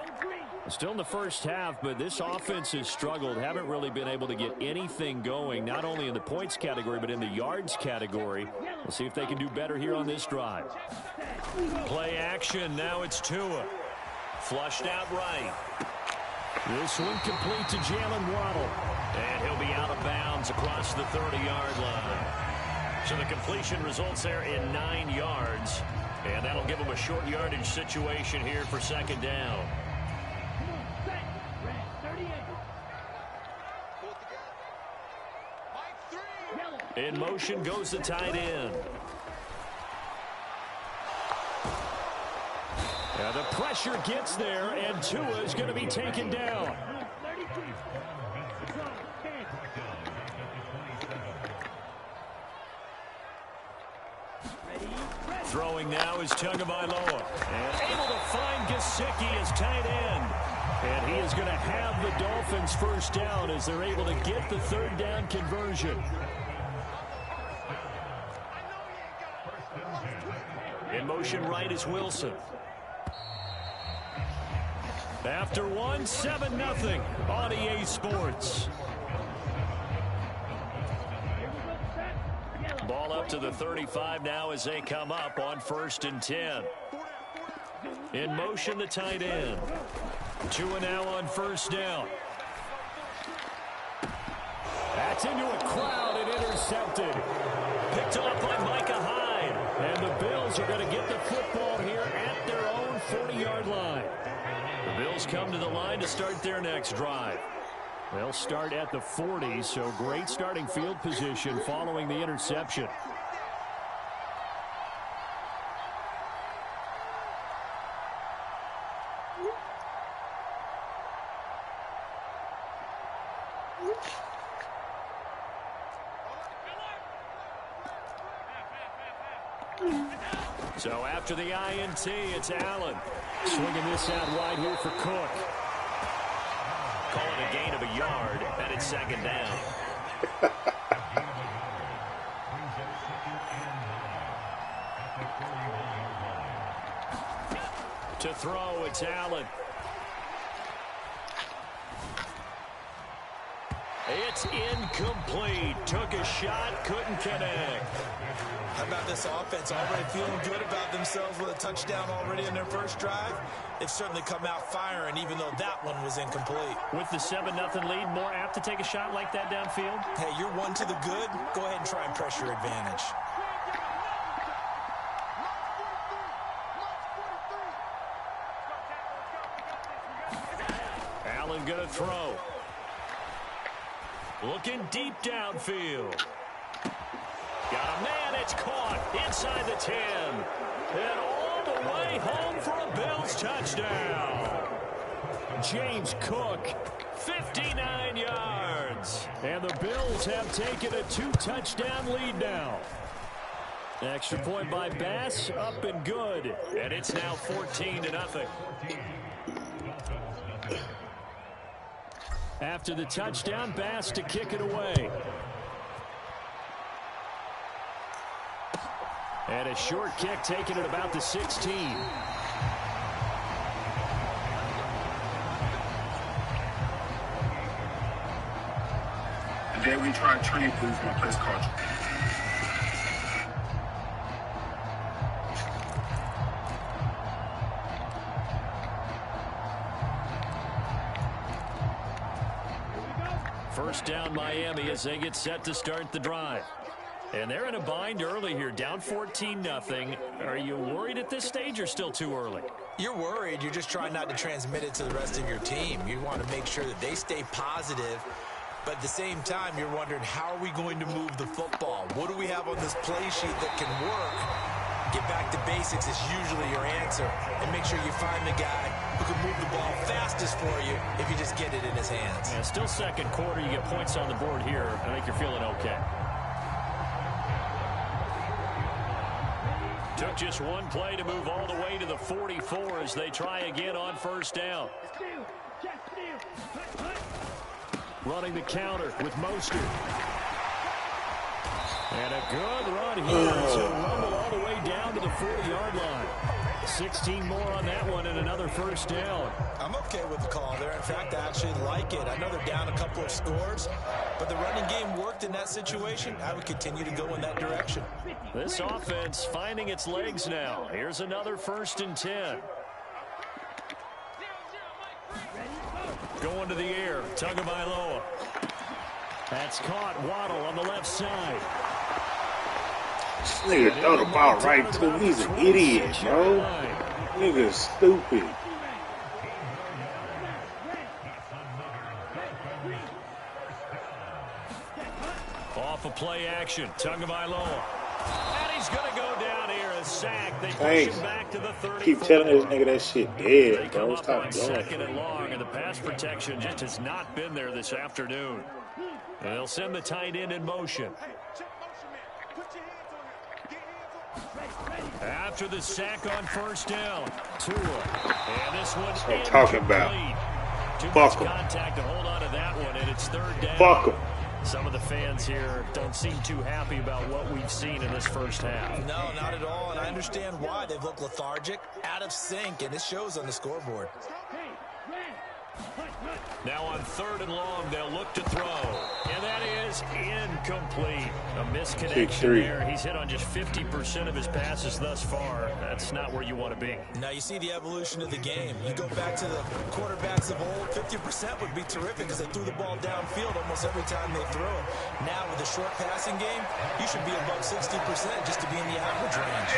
Still in the first half, but this offense has struggled. Haven't really been able to get anything going, not only in the points category, but in the yards category. We'll see if they can do better here on this drive. Play action. Now it's Tua. Flushed out right. This one complete to Jalen Waddle. And he'll be out of bounds across the 30-yard line. So the completion results there in 9 yards. And that'll give them a short yardage situation here for 2nd down. In motion goes the tight end. Now the pressure gets there, and Tua is going to be taken down. Throwing now is Tagovailoa. And able to find Gesicki as tight end. And he is going to have the Dolphins first down as they're able to get the 3rd down conversion. In motion right is Wilson. After one, 7-0 on EA Sports. Ball up to the 35 now as they come up on 1st and 10. In motion, the tight end. Tua now on 1st down. That's into a crowd and intercepted. Picked off by Micah Hyde. And the Bills are going to get the football here at their own 40-yard line. The Bills come to the line to start their next drive. They'll start at the 40, so great starting field position following the interception. So after the INT, it's Allen. Swinging this out wide here for Cook. Calling a gain of a yard, and it's second down. To throw, it's Allen. It's incomplete. Took a shot, couldn't connect. How about this offense? Already feeling good about themselves with a touchdown already in their first drive. They've certainly come out firing, even though that one was incomplete. With the 7-0 lead, more apt to take a shot like that downfield? Hey, you're one to the good. Go ahead and try and press your advantage. Allen gonna throw. Looking deep downfield. Got a man, it's caught inside the 10. And all the way home for a Bills touchdown. James Cook, 59 yards. And the Bills have taken a 2-touchdown lead now. Extra point by Bass, up and good. And it's now 14-0. After the touchdown, Bass to kick it away. And a short kick taken at about the 16. And then we try to train booth my place culture. First down Miami as they get set to start the drive. And they're in a bind early here, down 14-0. Are you worried at this stage or still too early? You're worried. You're just trying not to transmit it to the rest of your team. You want to make sure that they stay positive. But at the same time, you're wondering, how are we going to move the football? What do we have on this play sheet that can work? Get back to basics is usually your answer. And make sure you find the guy who can move the ball fastest for you if you just get it in his hands. Yeah, still second quarter. You get points on the board here. I think you're feeling okay. Took just one play to move all the way to the 44 as they try again on first down. Running the counter with Mostert. And a good run here to rumble all the way down to the 40-yard line. 16 more on that one and another first down. I'm okay with the call there. In fact, I actually like it. I know they're down a couple of scores, but the running game worked in that situation. I would continue to go in that direction. This offense finding its legs now. Here's another 1st and 10. Going to the air, Tagovailoa. That's caught. Waddle on the left side. This nigga throw the ball right to him. He's an idiot, bro. Nigga's stupid. Off of play action, Tagovailoa. And he's going to go down here, a sack. They push him back to the 34. Keep telling this nigga that shit dead, They bro. come up Stop on doing 2nd and long, and the pass protection just has not been there this afternoon. And they'll send the tight end in motion. After the sack on first down, Tua. And this one's what I'm talking about. Too Fuck much 'em. contact to hold on to that one, and it's 3rd down. Fuck him. Some of the fans here don't seem too happy about what we've seen in this first half. No, not at all, and I understand why. They've looked lethargic, out of sync, and it shows on the scoreboard. Now on 3rd and long, they'll look to throw. And that is incomplete. A misconnection there. He's hit on just 50% of his passes thus far. That's not where you want to be. Now you see the evolution of the game. You go back to the quarterbacks of old, 50% would be terrific because they threw the ball downfield almost every time they threw it. Now with the short passing game, you should be above 60% just to be in the average range.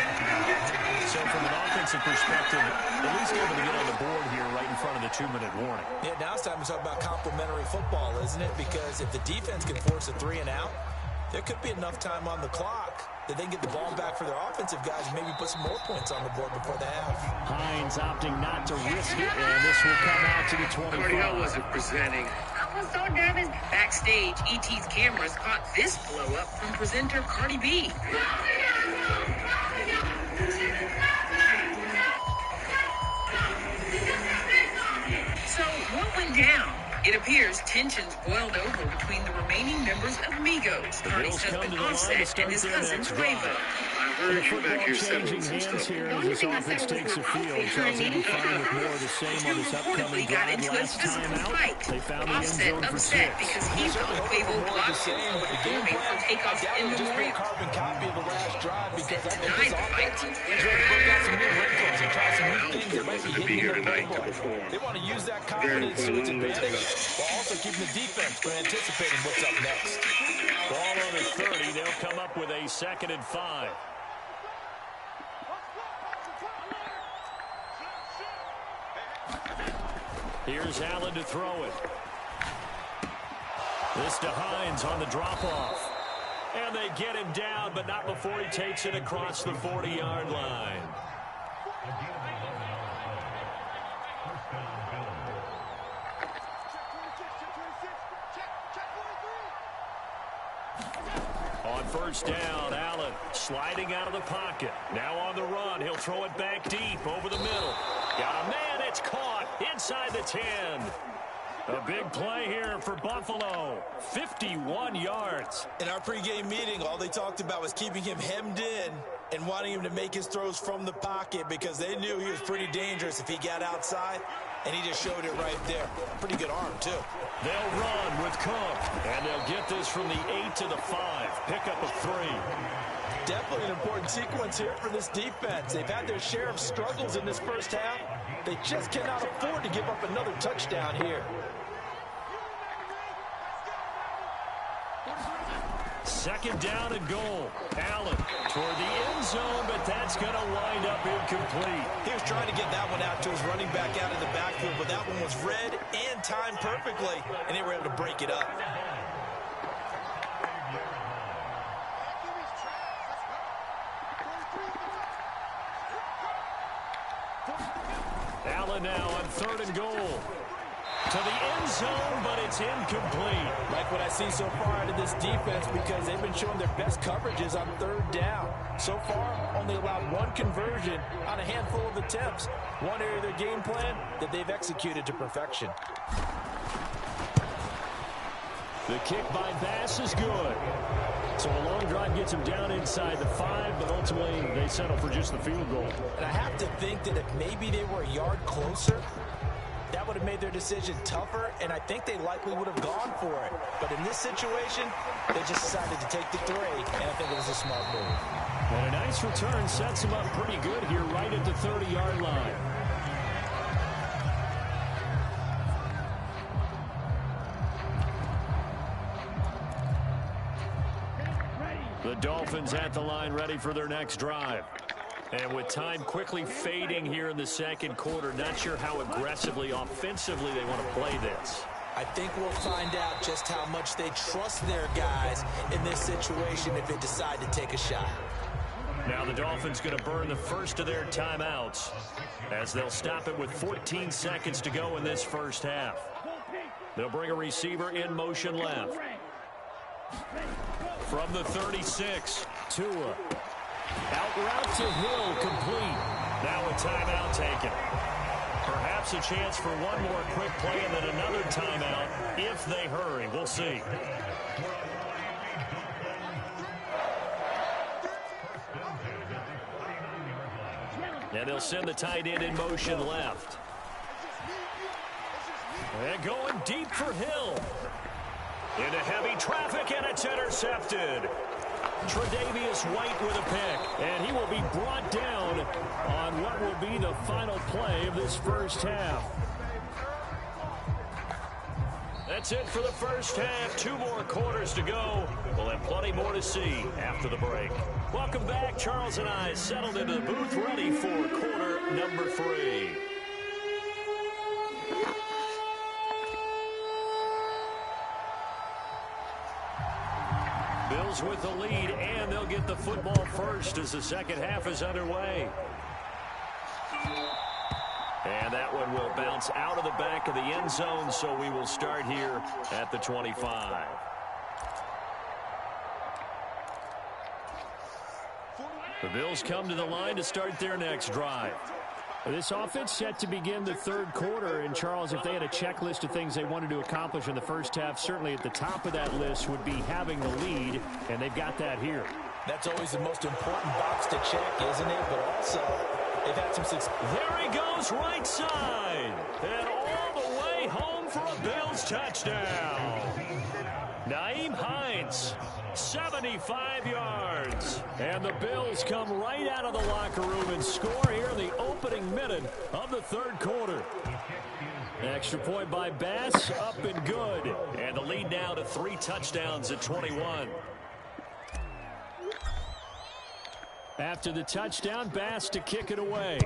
So from an offensive perspective, at least able to get on the board here right in front of the 2-minute warning. Yeah, now it's time to talk about complementary football, isn't it? Because if the defense can force a 3-and-out, there could be enough time on the clock that they can get the ball back for their offensive guys and maybe put some more points on the board before the half. Hines opting not to risk it, and this will come out to the 25. Cordell wasn't presenting. I was so nervous. Backstage, ET's cameras caught this blow-up from presenter Cardi B. So, what went down? It appears tensions boiled over between the remaining members of Migos, Cardi's husband Offset and his cousin Quavo. I heard you back here Changing settling some hands stuff. here as this offense takes the field. Chelsea will be fine with more of the same on this upcoming drive. Last time out, they found the end zone for 6. Offset because he thought Quavo blocked him from performing for takeoffs in the Just morning. a carbon copy of the last drive because I think Denied this the fight offense on is Twitter. ready to break out some new wrinkles and try some new things that might wasn't be to be hidden here in their tonight to playbook. perform. They want to use that Very confidence to its important moments advantage ago. while also keeping the defense from anticipating what's up next. Ball on the 30. They'll come up with a 2nd and 5. Here's Allen to throw it. This to Hines on the drop-off. And they get him down, but not before he takes it across the 40-yard line. On first down, Allen sliding out of the pocket. Now on the run. He'll throw it back deep over the middle. Got a man. It's caught inside the 10. A big play here for Buffalo. 51 yards. In our pregame meeting, all they talked about was keeping him hemmed in and wanting him to make his throws from the pocket because they knew he was pretty dangerous if he got outside, and he just showed it right there. Pretty good arm, too. They'll run with Cook, and they'll get this from the 8 to the 5. Pickup of 3. Definitely an important sequence here for this defense. They've had their share of struggles in this first half. They just cannot afford to give up another touchdown here. 2nd down and goal. Allen toward the end zone, but that's going to wind up incomplete. He was trying to get that one out to his running back out in the backfield, but that one was read and timed perfectly, and they were able to break it up. Allen now on 3rd and goal. To the end zone, but it's incomplete. Like what I see so far out of this defense because they've been showing their best coverages on 3rd down. So far, only allowed 1 conversion on a handful of attempts. One area of their game plan that they've executed to perfection. The kick by Bass is good. So a long drive gets them down inside the 5, but ultimately they settle for just the field goal. And I have to think that if maybe they were a yard closer, that would have made their decision tougher, and I think they likely would have gone for it. But in this situation, they just decided to take the 3, and I think it was a smart move. And a nice return sets them up pretty good here right at the 30-yard line. The Dolphins at the line ready for their next drive. And with time quickly fading here in the 2nd quarter, not sure how aggressively, offensively they want to play this. I think we'll find out just how much they trust their guys in this situation if they decide to take a shot. Now the Dolphins going to burn the first of their timeouts as they'll stop it with 14 seconds to go in this first half. They'll bring a receiver in motion left. From the 36, Tua. Out route to Hill, complete. Now a timeout taken. Perhaps a chance for one more quick play and then another timeout if they hurry. We'll see. And they'll send the tight end in motion left. And going deep for Hill. Into heavy traffic, and it's intercepted. Tre'Davious White with a pick, and he will be brought down on what will be the final play of this first half. That's it for the first half. 2 more quarters to go. We'll have plenty more to see after the break. Welcome back. Charles and I settled into the booth ready for quarter number 3. Bills with the lead, and they'll get the football first as the second half is underway. And that one will bounce out of the back of the end zone, so we will start here at the 25. The Bills come to the line to start their next drive. This offense set to begin the third quarter, and Charles, if they had a checklist of things they wanted to accomplish in the first half, certainly at the top of that list would be having the lead, and they've got that here. That's always the most important box to check, isn't it? But also, they've had some success. There he goes, right side, and all the way home for a Bills touchdown. Nyheim Hines, 75 yards. And the Bills come right out of the locker room and score here in the opening minute of the third quarter. Extra point by Bass, up and good. And the lead now to 3 touchdowns at 21. After the touchdown, Bass to kick it away.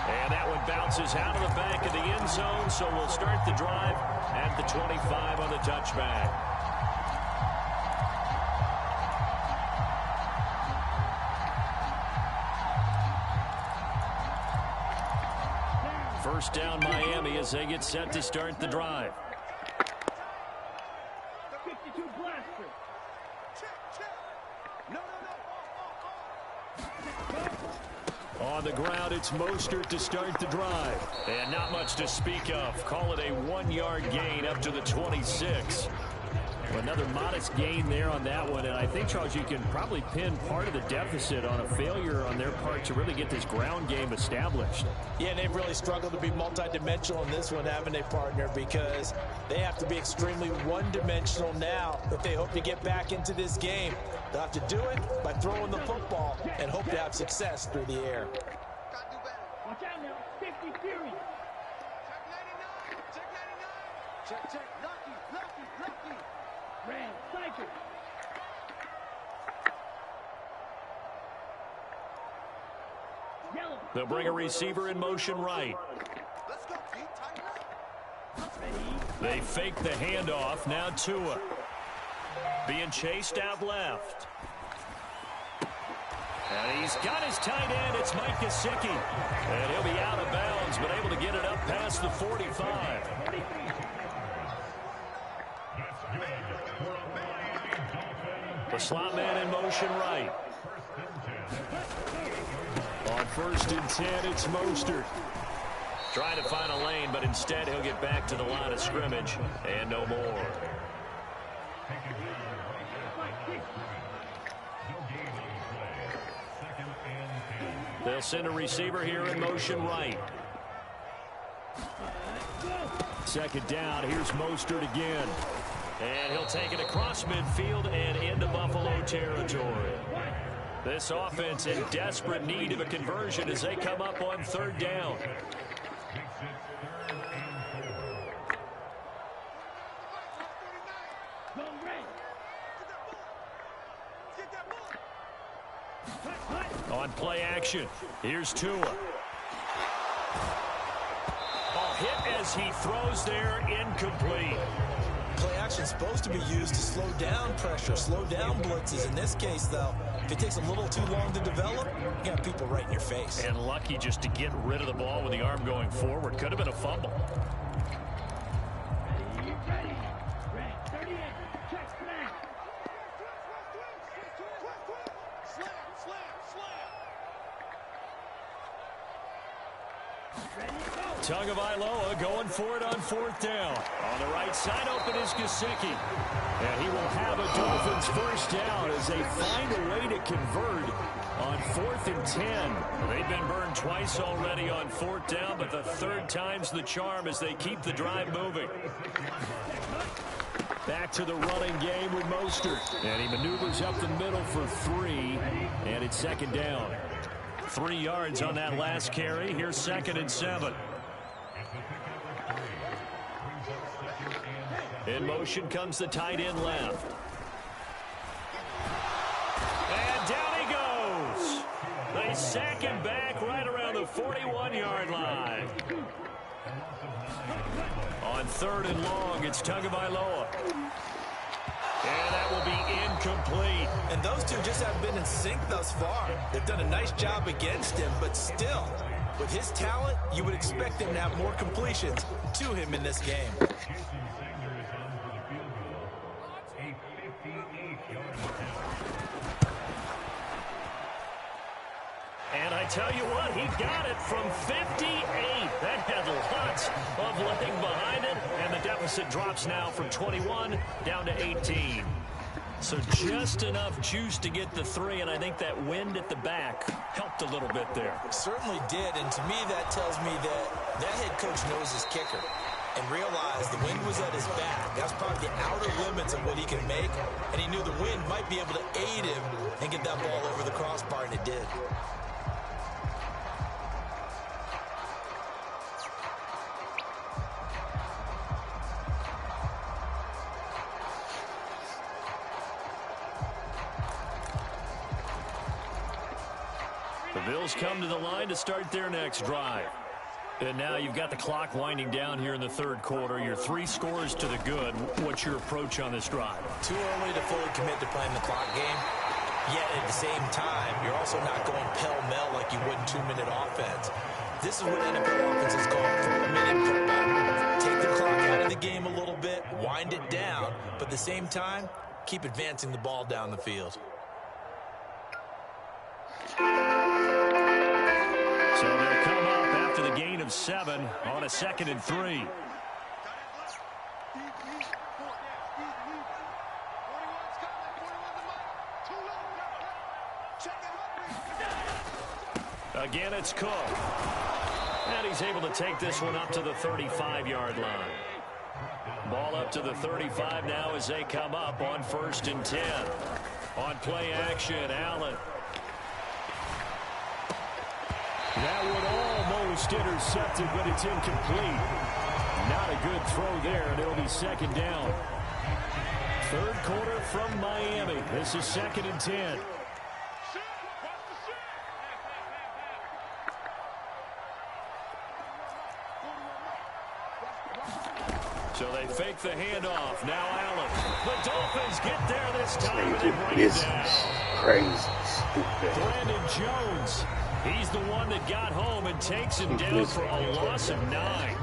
And that one bounces out of the back of the end zone, so we'll start the drive at the 25 on the touchback. First down Miami as they get set to start the drive. 52 blaster. On the ground, it's Mostert to start the drive. And not much to speak of. Call it a 1-yard gain up to the 26. Another modest gain there on that one, and I think, Charles, you can probably pin part of the deficit on a failure on their part to really get this ground game established. Yeah, they've really struggled to be multidimensional in this one, haven't they, partner? Because they have to be extremely one-dimensional now if they hope to get back into this game. They'll have to do it by throwing the football and hope to have success through the air. Watch out now. 50 Fury. Check 99. Check. Lucky. Red, cycle. Yellow. They'll bring a receiver in motion right. Let's go, Pete. Tighten up. They fake the handoff. Now Tua. Being chased out left. And he's got his tight end. It's Mike Gesicki. And he'll be out of bounds, but able to get it up past the 45. The slot man in motion right. On 1st and 10, it's Mostert. Trying to find a lane, but instead he'll get back to the line of scrimmage and no more. They'll send a receiver here in motion right. Second down, here's Mostert again. And he'll take it across midfield and into Buffalo territory. This offense in desperate need of a conversion as they come up on 3rd down. On play action, here's Tua. Ball hit as he throws there, incomplete. Play action is supposed to be used to slow down pressure, slow down blitzes. In this case, though, if it takes a little too long to develop, you got people right in your face. And lucky just to get rid of the ball with the arm going forward. Could have been a fumble. Ready. Red, 38. Check snap. Tagovailoa going for it on 4th down. On the right side, open is Gesicki. And he will have a Dolphins first down as they find a way to convert on 4th and 10. They've been burned twice already on 4th down, but the 3rd time's the charm as they keep the drive moving. Back to the running game with Mostert. And he maneuvers up the middle for 3, and it's 2nd down. 3 yards on that last carry. Here's 2nd and 7. In motion comes the tight end left. And down he goes. They sack him back right around the 41-yard line. On 3rd and long, it's Tagovailoa. And that will be incomplete. And those two just haven't been in sync thus far. They've done a nice job against him, but still, with his talent, you would expect him to have more completions to him in this game. And I tell you what, he got it from 58. That had lots of leg behind it. And the deficit drops now from 21 down to 18. So just enough juice to get the 3, and I think that wind at the back helped a little bit there. Certainly did, and to me that tells me that head coach knows his kicker and realized the wind was at his back. That's probably the outer limits of what he can make, and he knew the wind might be able to aid him and get that ball over the crossbar, and it did. The Bills come to the line to start their next drive. And now you've got the clock winding down here in the 3rd quarter. You're 3 scores to the good. What's your approach on this drive? Too early to fully commit to playing the clock game. Yet at the same time, you're also not going pell-mell like you would in 2-minute offense. This is what NFL offenses call 4-minute football. Take the clock out of the game a little bit, wind it down, but at the same time, keep advancing the ball down the field. So they'll come up after the gain of 7 on a 2nd and 3. Again, it's Cook. And he's able to take this one up to the 35-yard line. Ball up to the 35 now as they come up on 1st and 10. On play action, Allen. That one almost intercepted, but it's incomplete. Not a good throw there, and it'll be 2nd down. 3rd quarter from Miami. This is 2nd and 10. So they fake the handoff. Now Allen. The Dolphins get there this time. They do business. Crazy. Stupid. Brandon Jones. He's the one that got home and takes him down for a loss of 9.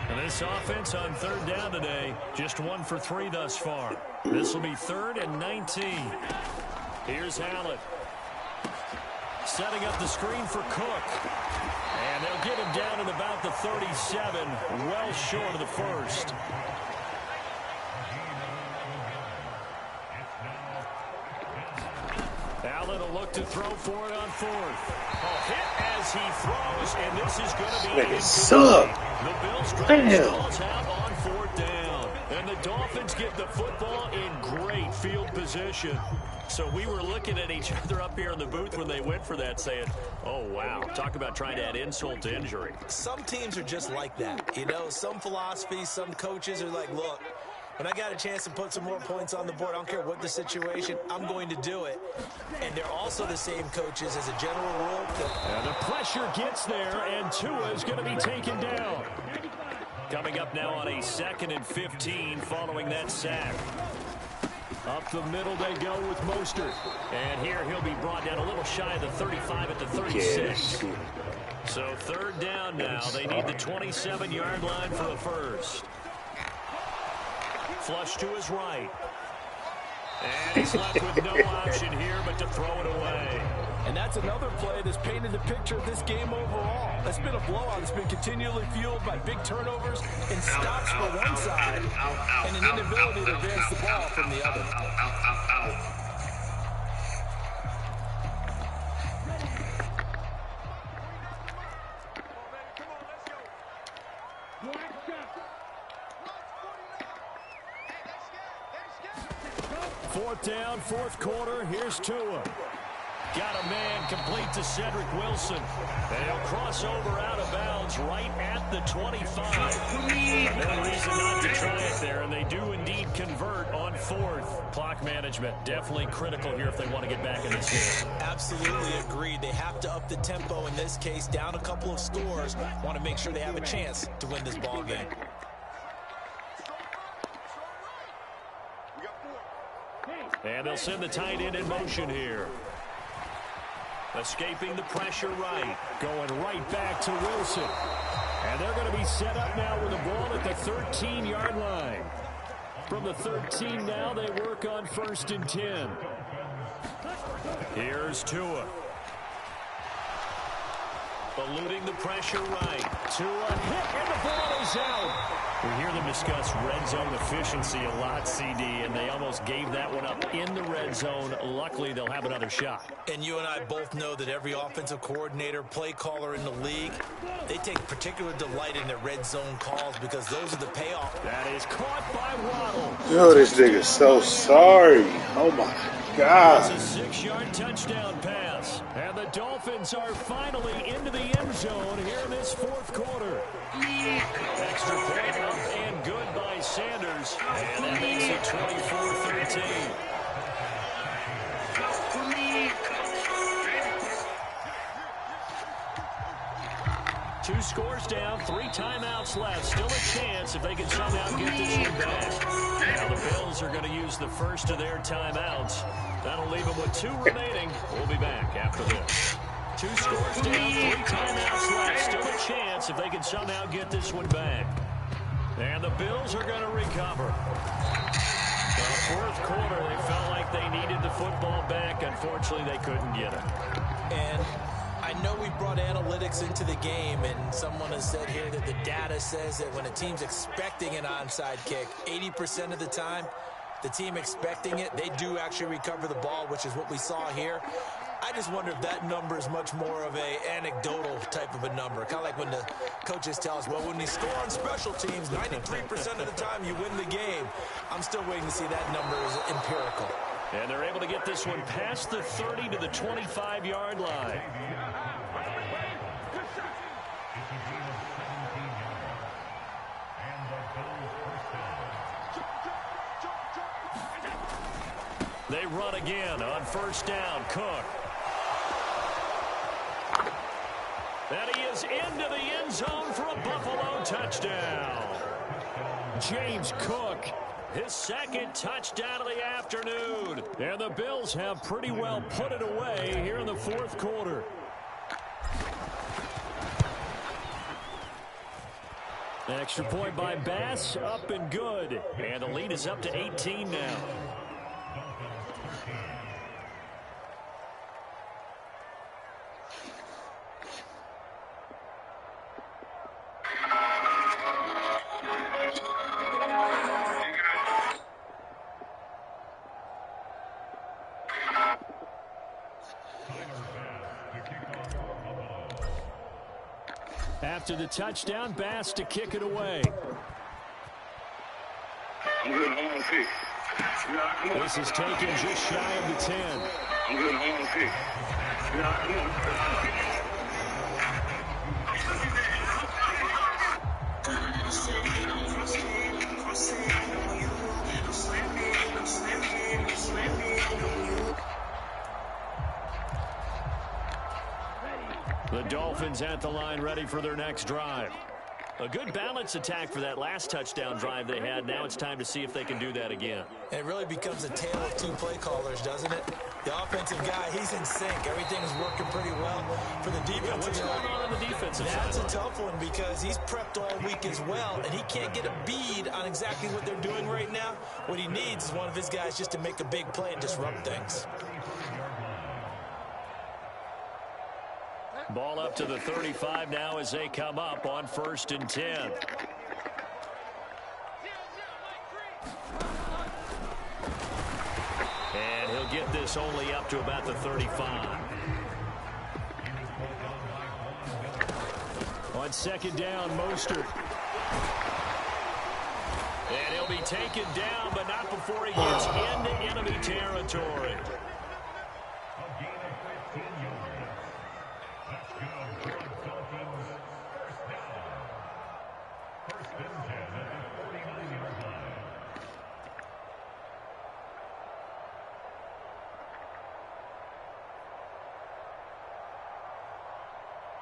And this offense on 3rd down today, just 1 for 3 thus far. This will be 3rd and 19. Here's Allen. Setting up the screen for Cook. And they'll get him down at about the 37, well short of the 1st. Allen will look to throw for it on 4th. A hit as he throws, and this is going to be incomplete. The Bills drive stalls out on 4th down. And the Dolphins get the football in great field position. So we were looking at each other up here in the booth when they went for that saying, oh, wow, talk about trying to add insult to injury. Some teams are just like that. You know, some philosophies, some coaches are like, look, when I got a chance to put some more points on the board, I don't care what the situation, I'm going to do it. And they're also the same coaches as a general rule. And the pressure gets there, and Tua is going to be taken down. Coming up now on a 2nd and 15 following that sack. Up the middle they go with Mostert. And here he'll be brought down a little shy of the 35 at the 36. So 3rd down now. They need the 27-yard line for the 1st. Flush to his right. And he's left with no option here but to throw it away. And that's another play that's painted the picture of this game overall. It's been a blowout. It's been continually fueled by big turnovers and stops for one side and an inability to advance the ball from the other. Fourth down, 4th quarter. Here's Tua. Got a man complete to Cedric Wilson. And he'll cross over out of bounds right at the 25. No reason not to try it there, and they do indeed convert on fourth. Clock management definitely critical here if they want to get back in this game. Absolutely agreed. They have to up the tempo in this case, down a couple of scores. Want to make sure they have a chance to win this ball game. And they'll send the tight end in motion here. Escaping the pressure right. Going right back to Wilson. And they're going to be set up now with the ball at the 13-yard line. From the 13 now, they work on 1st and 10. Here's Tua. Eluding the pressure right. Tua hit, and the ball is out. We hear them discuss red zone efficiency a lot, CD, and they almost gave that one up in the red zone. Luckily, they'll have another shot. And you and I both know that every offensive coordinator, play caller in the league, they take particular delight in their red zone calls because those are the payoff. That is caught by Waddle. Yo, this nigga's so sorry. Oh, my God. It's a 6-yard touchdown pass. And the Dolphins are finally into the end zone here in this fourth quarter. Extra point up and good by Sanders. And that makes it 24-13. Two scores down, 3 timeouts left. Still a chance if they can somehow get this one back. Now the Bills are going to use the first of their timeouts. That'll leave them with 2 remaining. We'll be back after this. 2 scores down, 3 timeouts left. Still a chance if they can somehow get this one back. And the Bills are going to recover. The fourth quarter, they felt like they needed the football back. Unfortunately, they couldn't get it. And I know we brought analytics into the game, and someone has said here that the data says that when a team's expecting an onside kick, 80% of the time, the team expecting it, they do actually recover the ball, which is what we saw here. I just wonder if that number is much more of a anecdotal type of a number. Kind of like when the coaches tell us, well, when you score on special teams, 93% of the time you win the game. I'm still waiting to see that number is empirical. And they're able to get this one past the 30 to the 25-yard line. They run again on first down. Cook. And he is into the end zone for a Buffalo touchdown. James Cook, his second touchdown of the afternoon. And the Bills have pretty well put it away here in the fourth quarter. Extra point by Bass, up and good. And the lead is up to 18 now. After the touchdown, Bass to kick it away. This is taken just shy of the 10. The Dolphins at the line ready for their next drive. A good balance attack for that last touchdown drive they had. Now it's time to see if they can do that again. It really becomes a tale of 2 play callers, doesn't it? The offensive guy, he's in sync. Everything is working pretty well for the defense. What's going on the defensive side? That's a tough one because he's prepped all week as well, and he can't get a bead on exactly what they're doing right now. What he needs is one of his guys just to make a big play and disrupt things. Ball up to the 35 now as they come up on 1st and 10. And he'll get this only up to about the 35. On 2nd down, Mostert. And he'll be taken down, but not before he gets into enemy territory.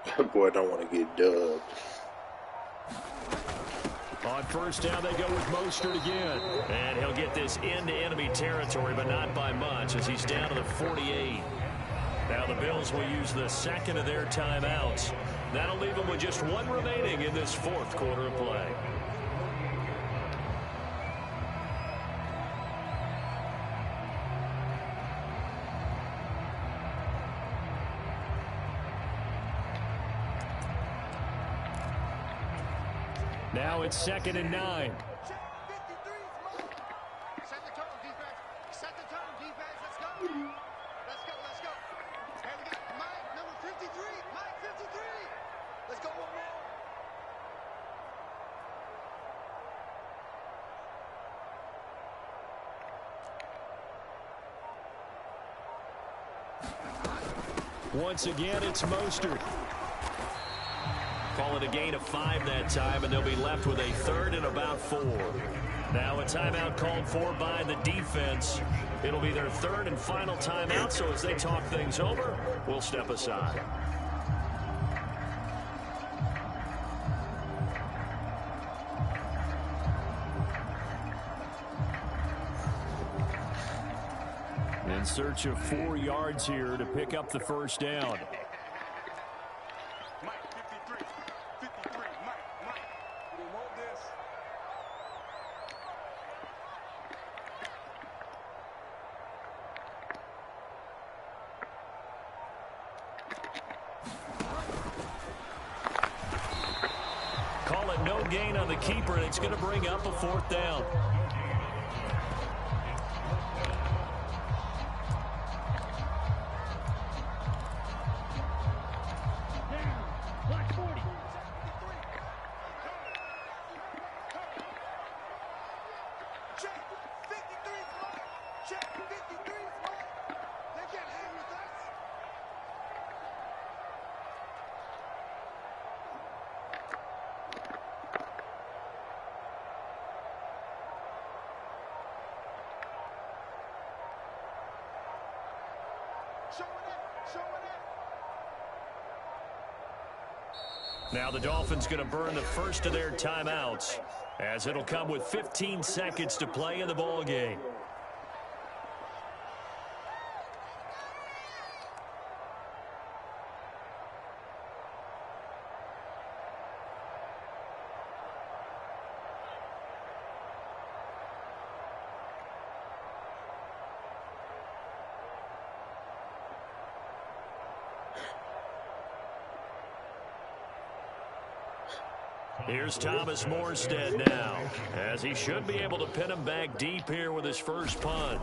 That boy don't want to get dubbed. On first down, they go with Mostert again. And he'll get this into enemy territory, but not by much as he's down to the 48. Now the Bills will use the second of their timeouts. That'll leave them with just one remaining in this fourth quarter of play. Now it's 2nd and 9. Set the tone, defense. Set the tone, defense. Let's go. Let's go, let's go. Here we go. Mike, number 53. Mike, 53. Let's go one more. Once again, it's Mostert. Call it a gain of 5 that time, and they'll be left with a 3rd and about 4. Now a timeout called for by the defense. It'll be their 3rd and final timeout, so as they talk things over, we'll step aside. In search of 4 yards here to pick up the first down. Mike, 53. 53. Mike. We want this. Call it no gain on the keeper, and it's going to bring up a 4th down. Now the Dolphins going to burn the first of their timeouts, as it'll come with 15 seconds to play in the ball game. Here's Thomas Morstead now, as he should be able to pin him back deep here with his first punt.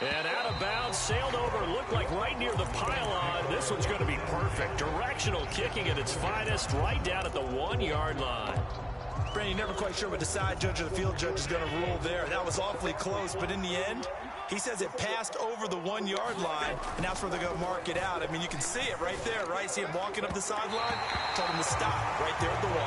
And out of bounds, sailed over, looked like right near the pylon. This one's going to be perfect. Directional kicking at its finest, right down at the 1-yard line. Brandon, you're never quite sure what the side judge or the field judge is going to rule there. That was awfully close, but in the end, he says it passed over the 1-yard line, and that's where they're going to mark it out. I mean, you can see it right there, right? See him walking up the sideline? Told him to stop right there at the 1.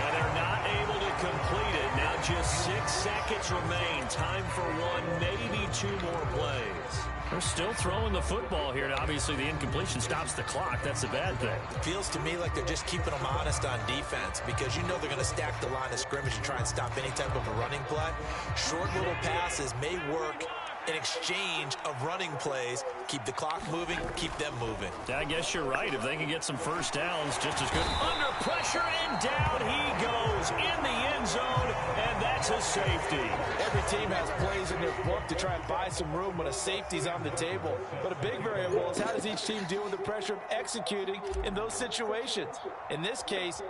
And they're not able to complete it. Now just 6 seconds remain. Time for 1, maybe 2 more plays. They're still throwing the football here, and obviously the incompletion stops the clock. That's a bad thing. Feels to me like they're just keeping them honest on defense, because you know they're going to stack the line of scrimmage and try and stop any type of a running play. Short little passes may work in exchange of running plays. Keep the clock moving, keep them moving. I guess you're right. If they can get some first downs, just as good. Under pressure, and down he goes in the end zone, and that's a safety. Every team has plays in their book to try and buy some room when a safety's on the table. But a big variable is how does each team deal with the pressure of executing in those situations. In this case,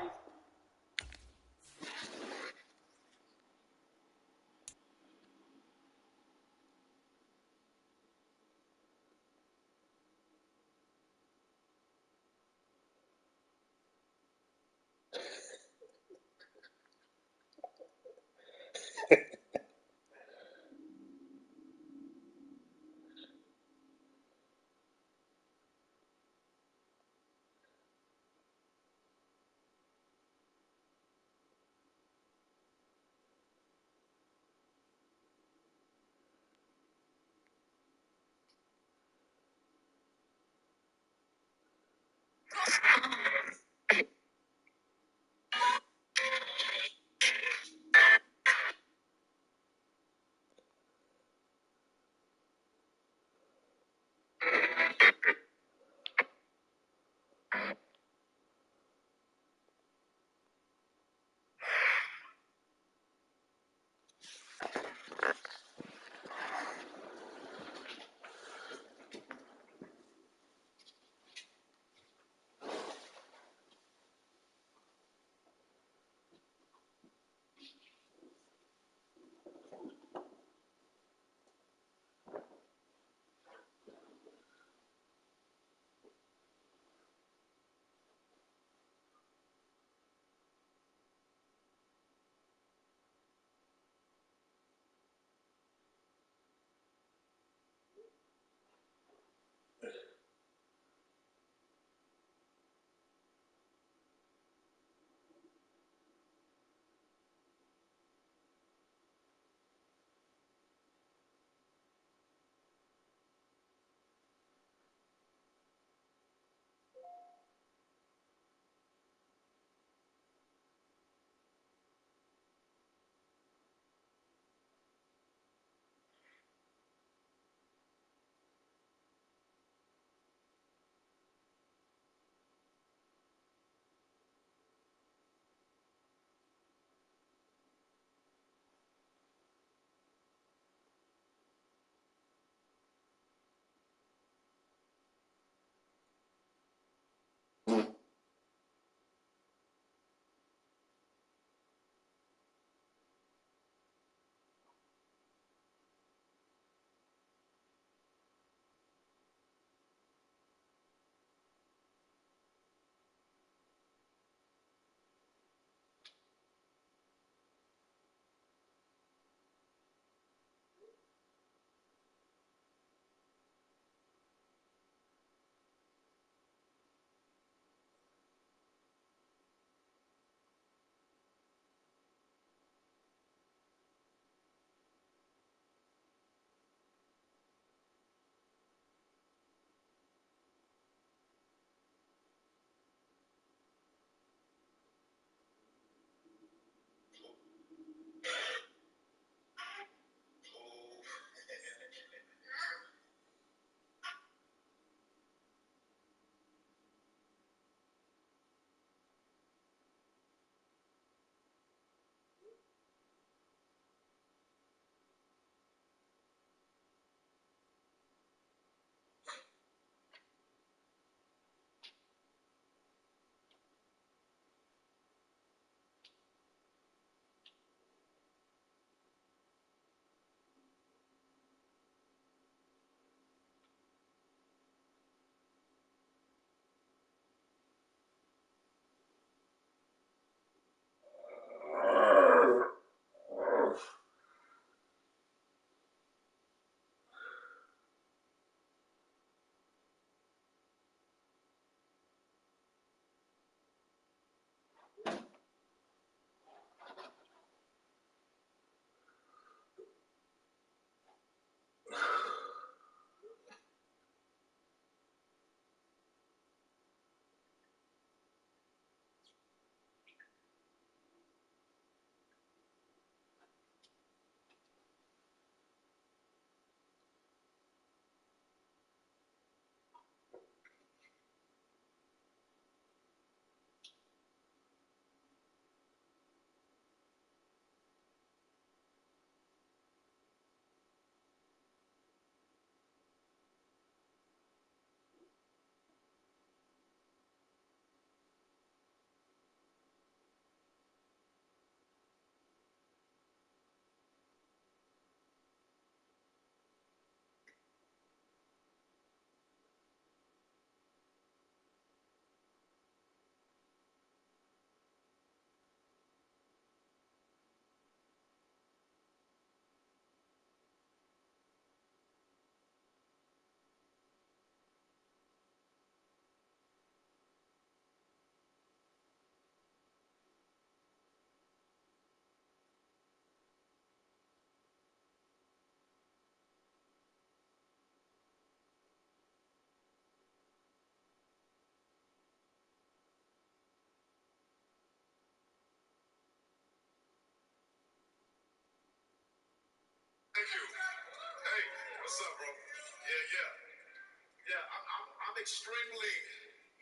extremely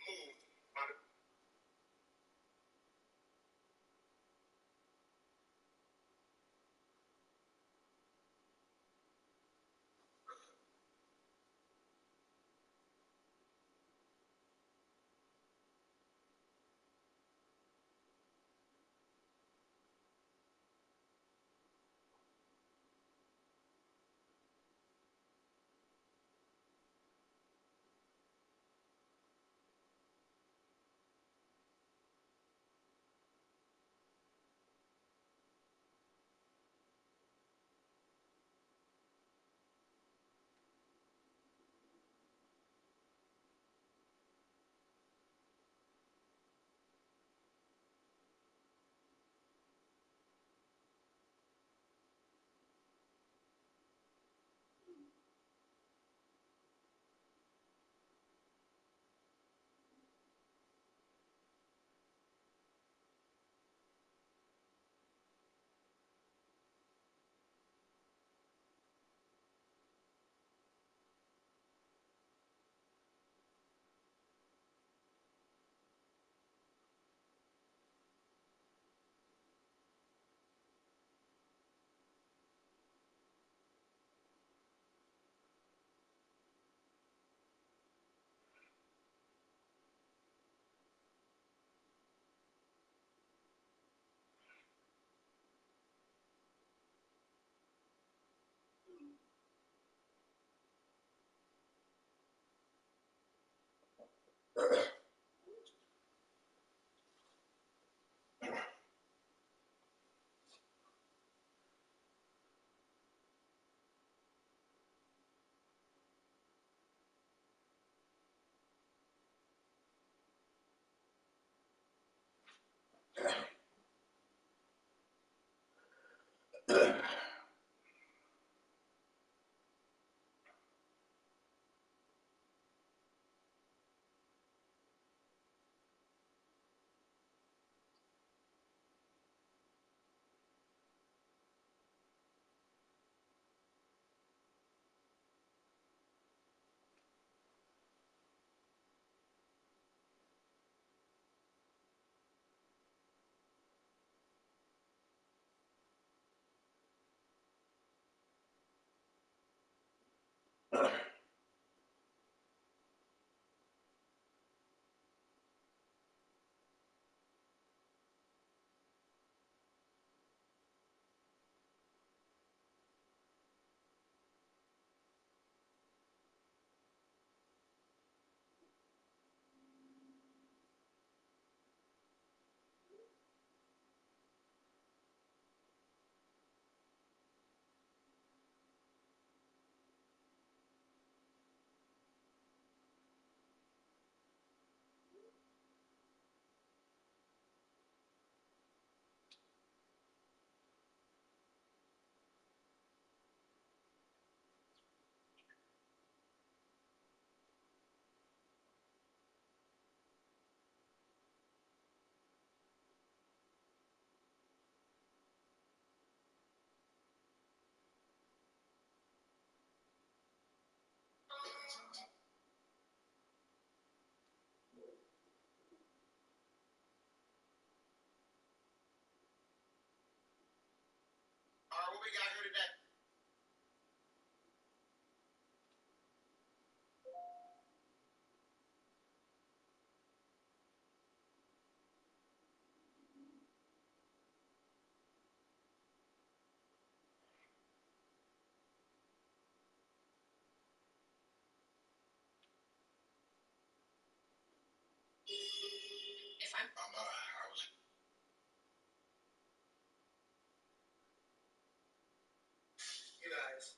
moved by the what we got here today. If I'm I was you guys.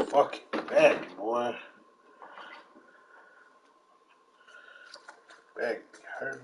Fucking back, boy. Back hurt.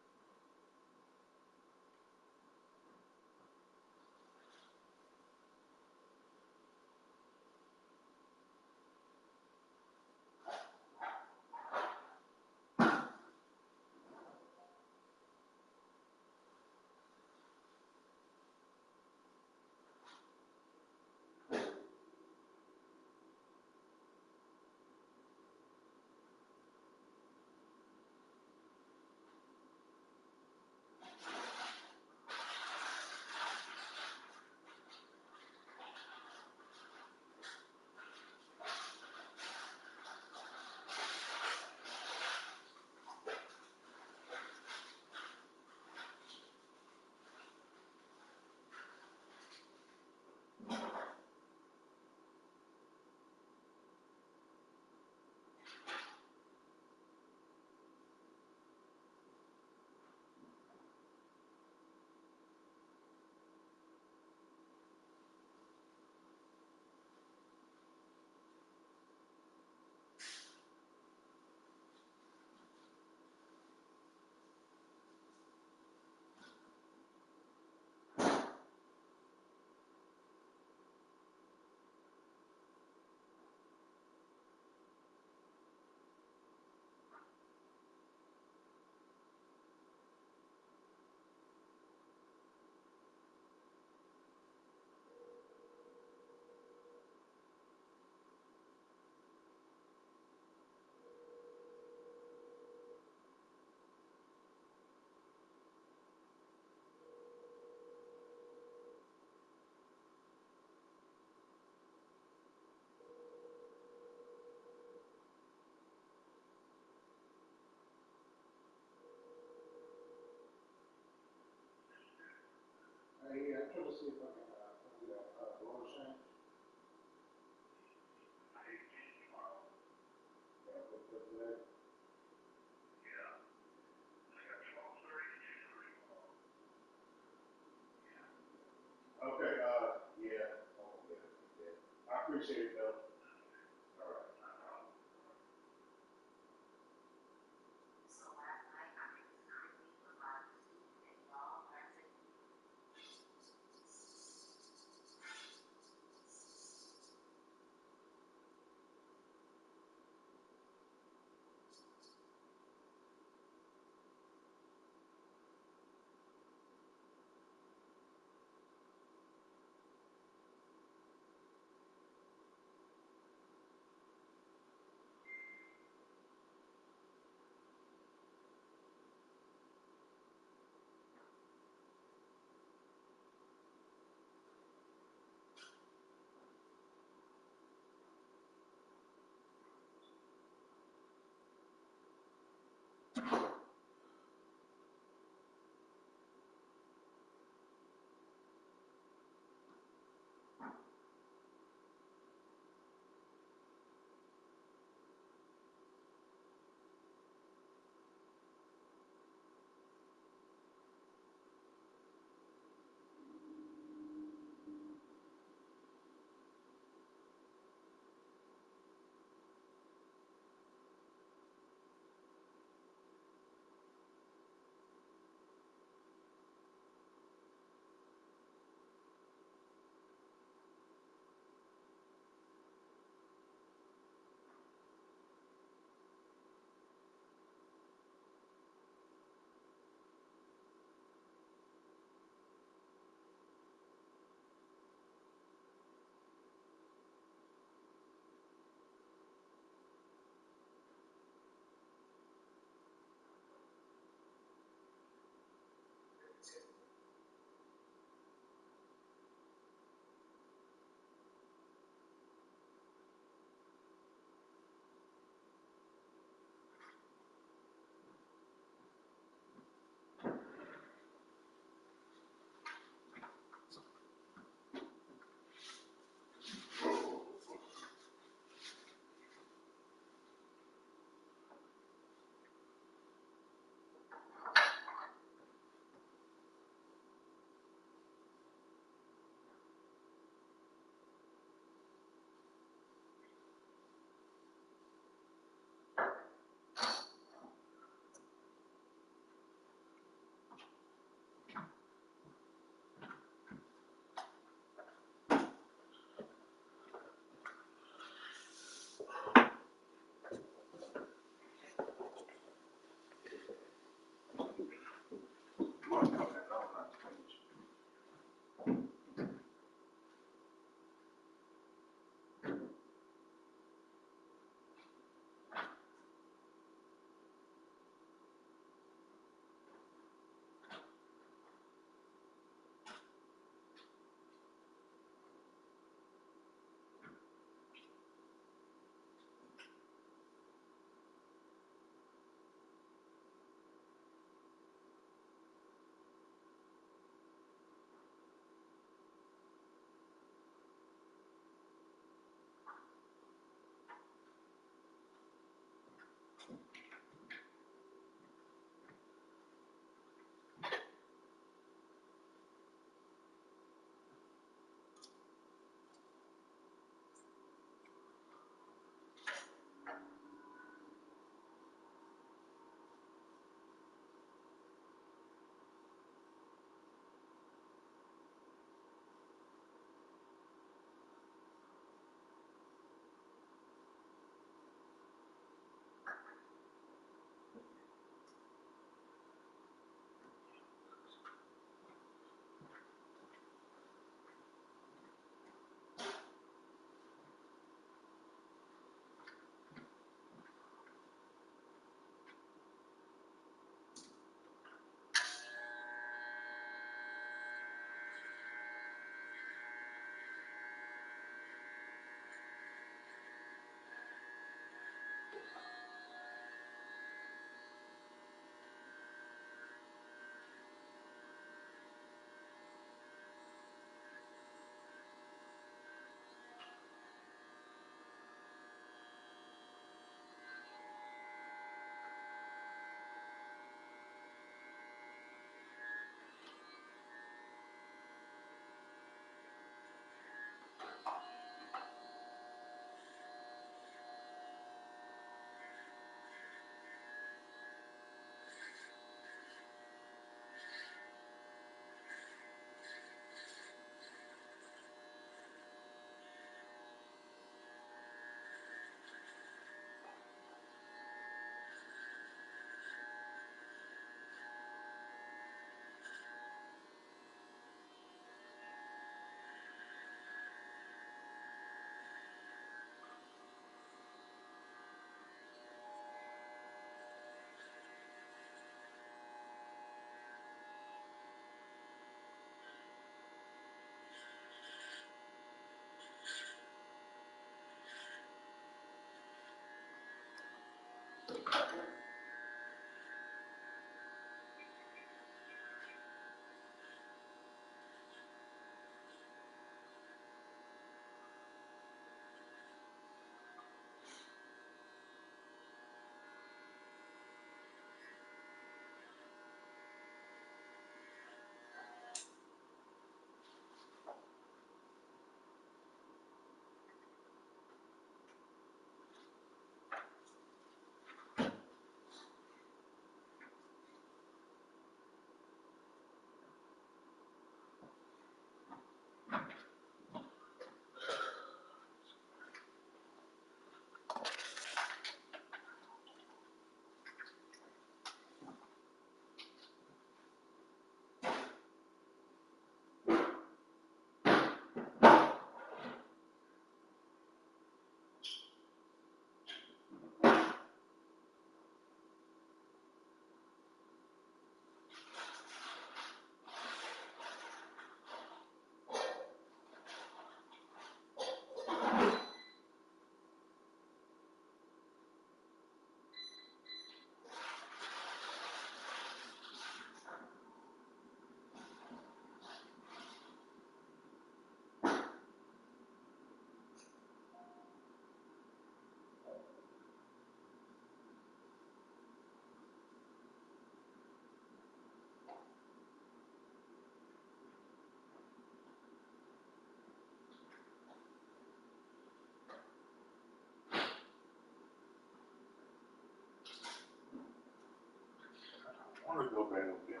gonna go back up there,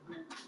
man.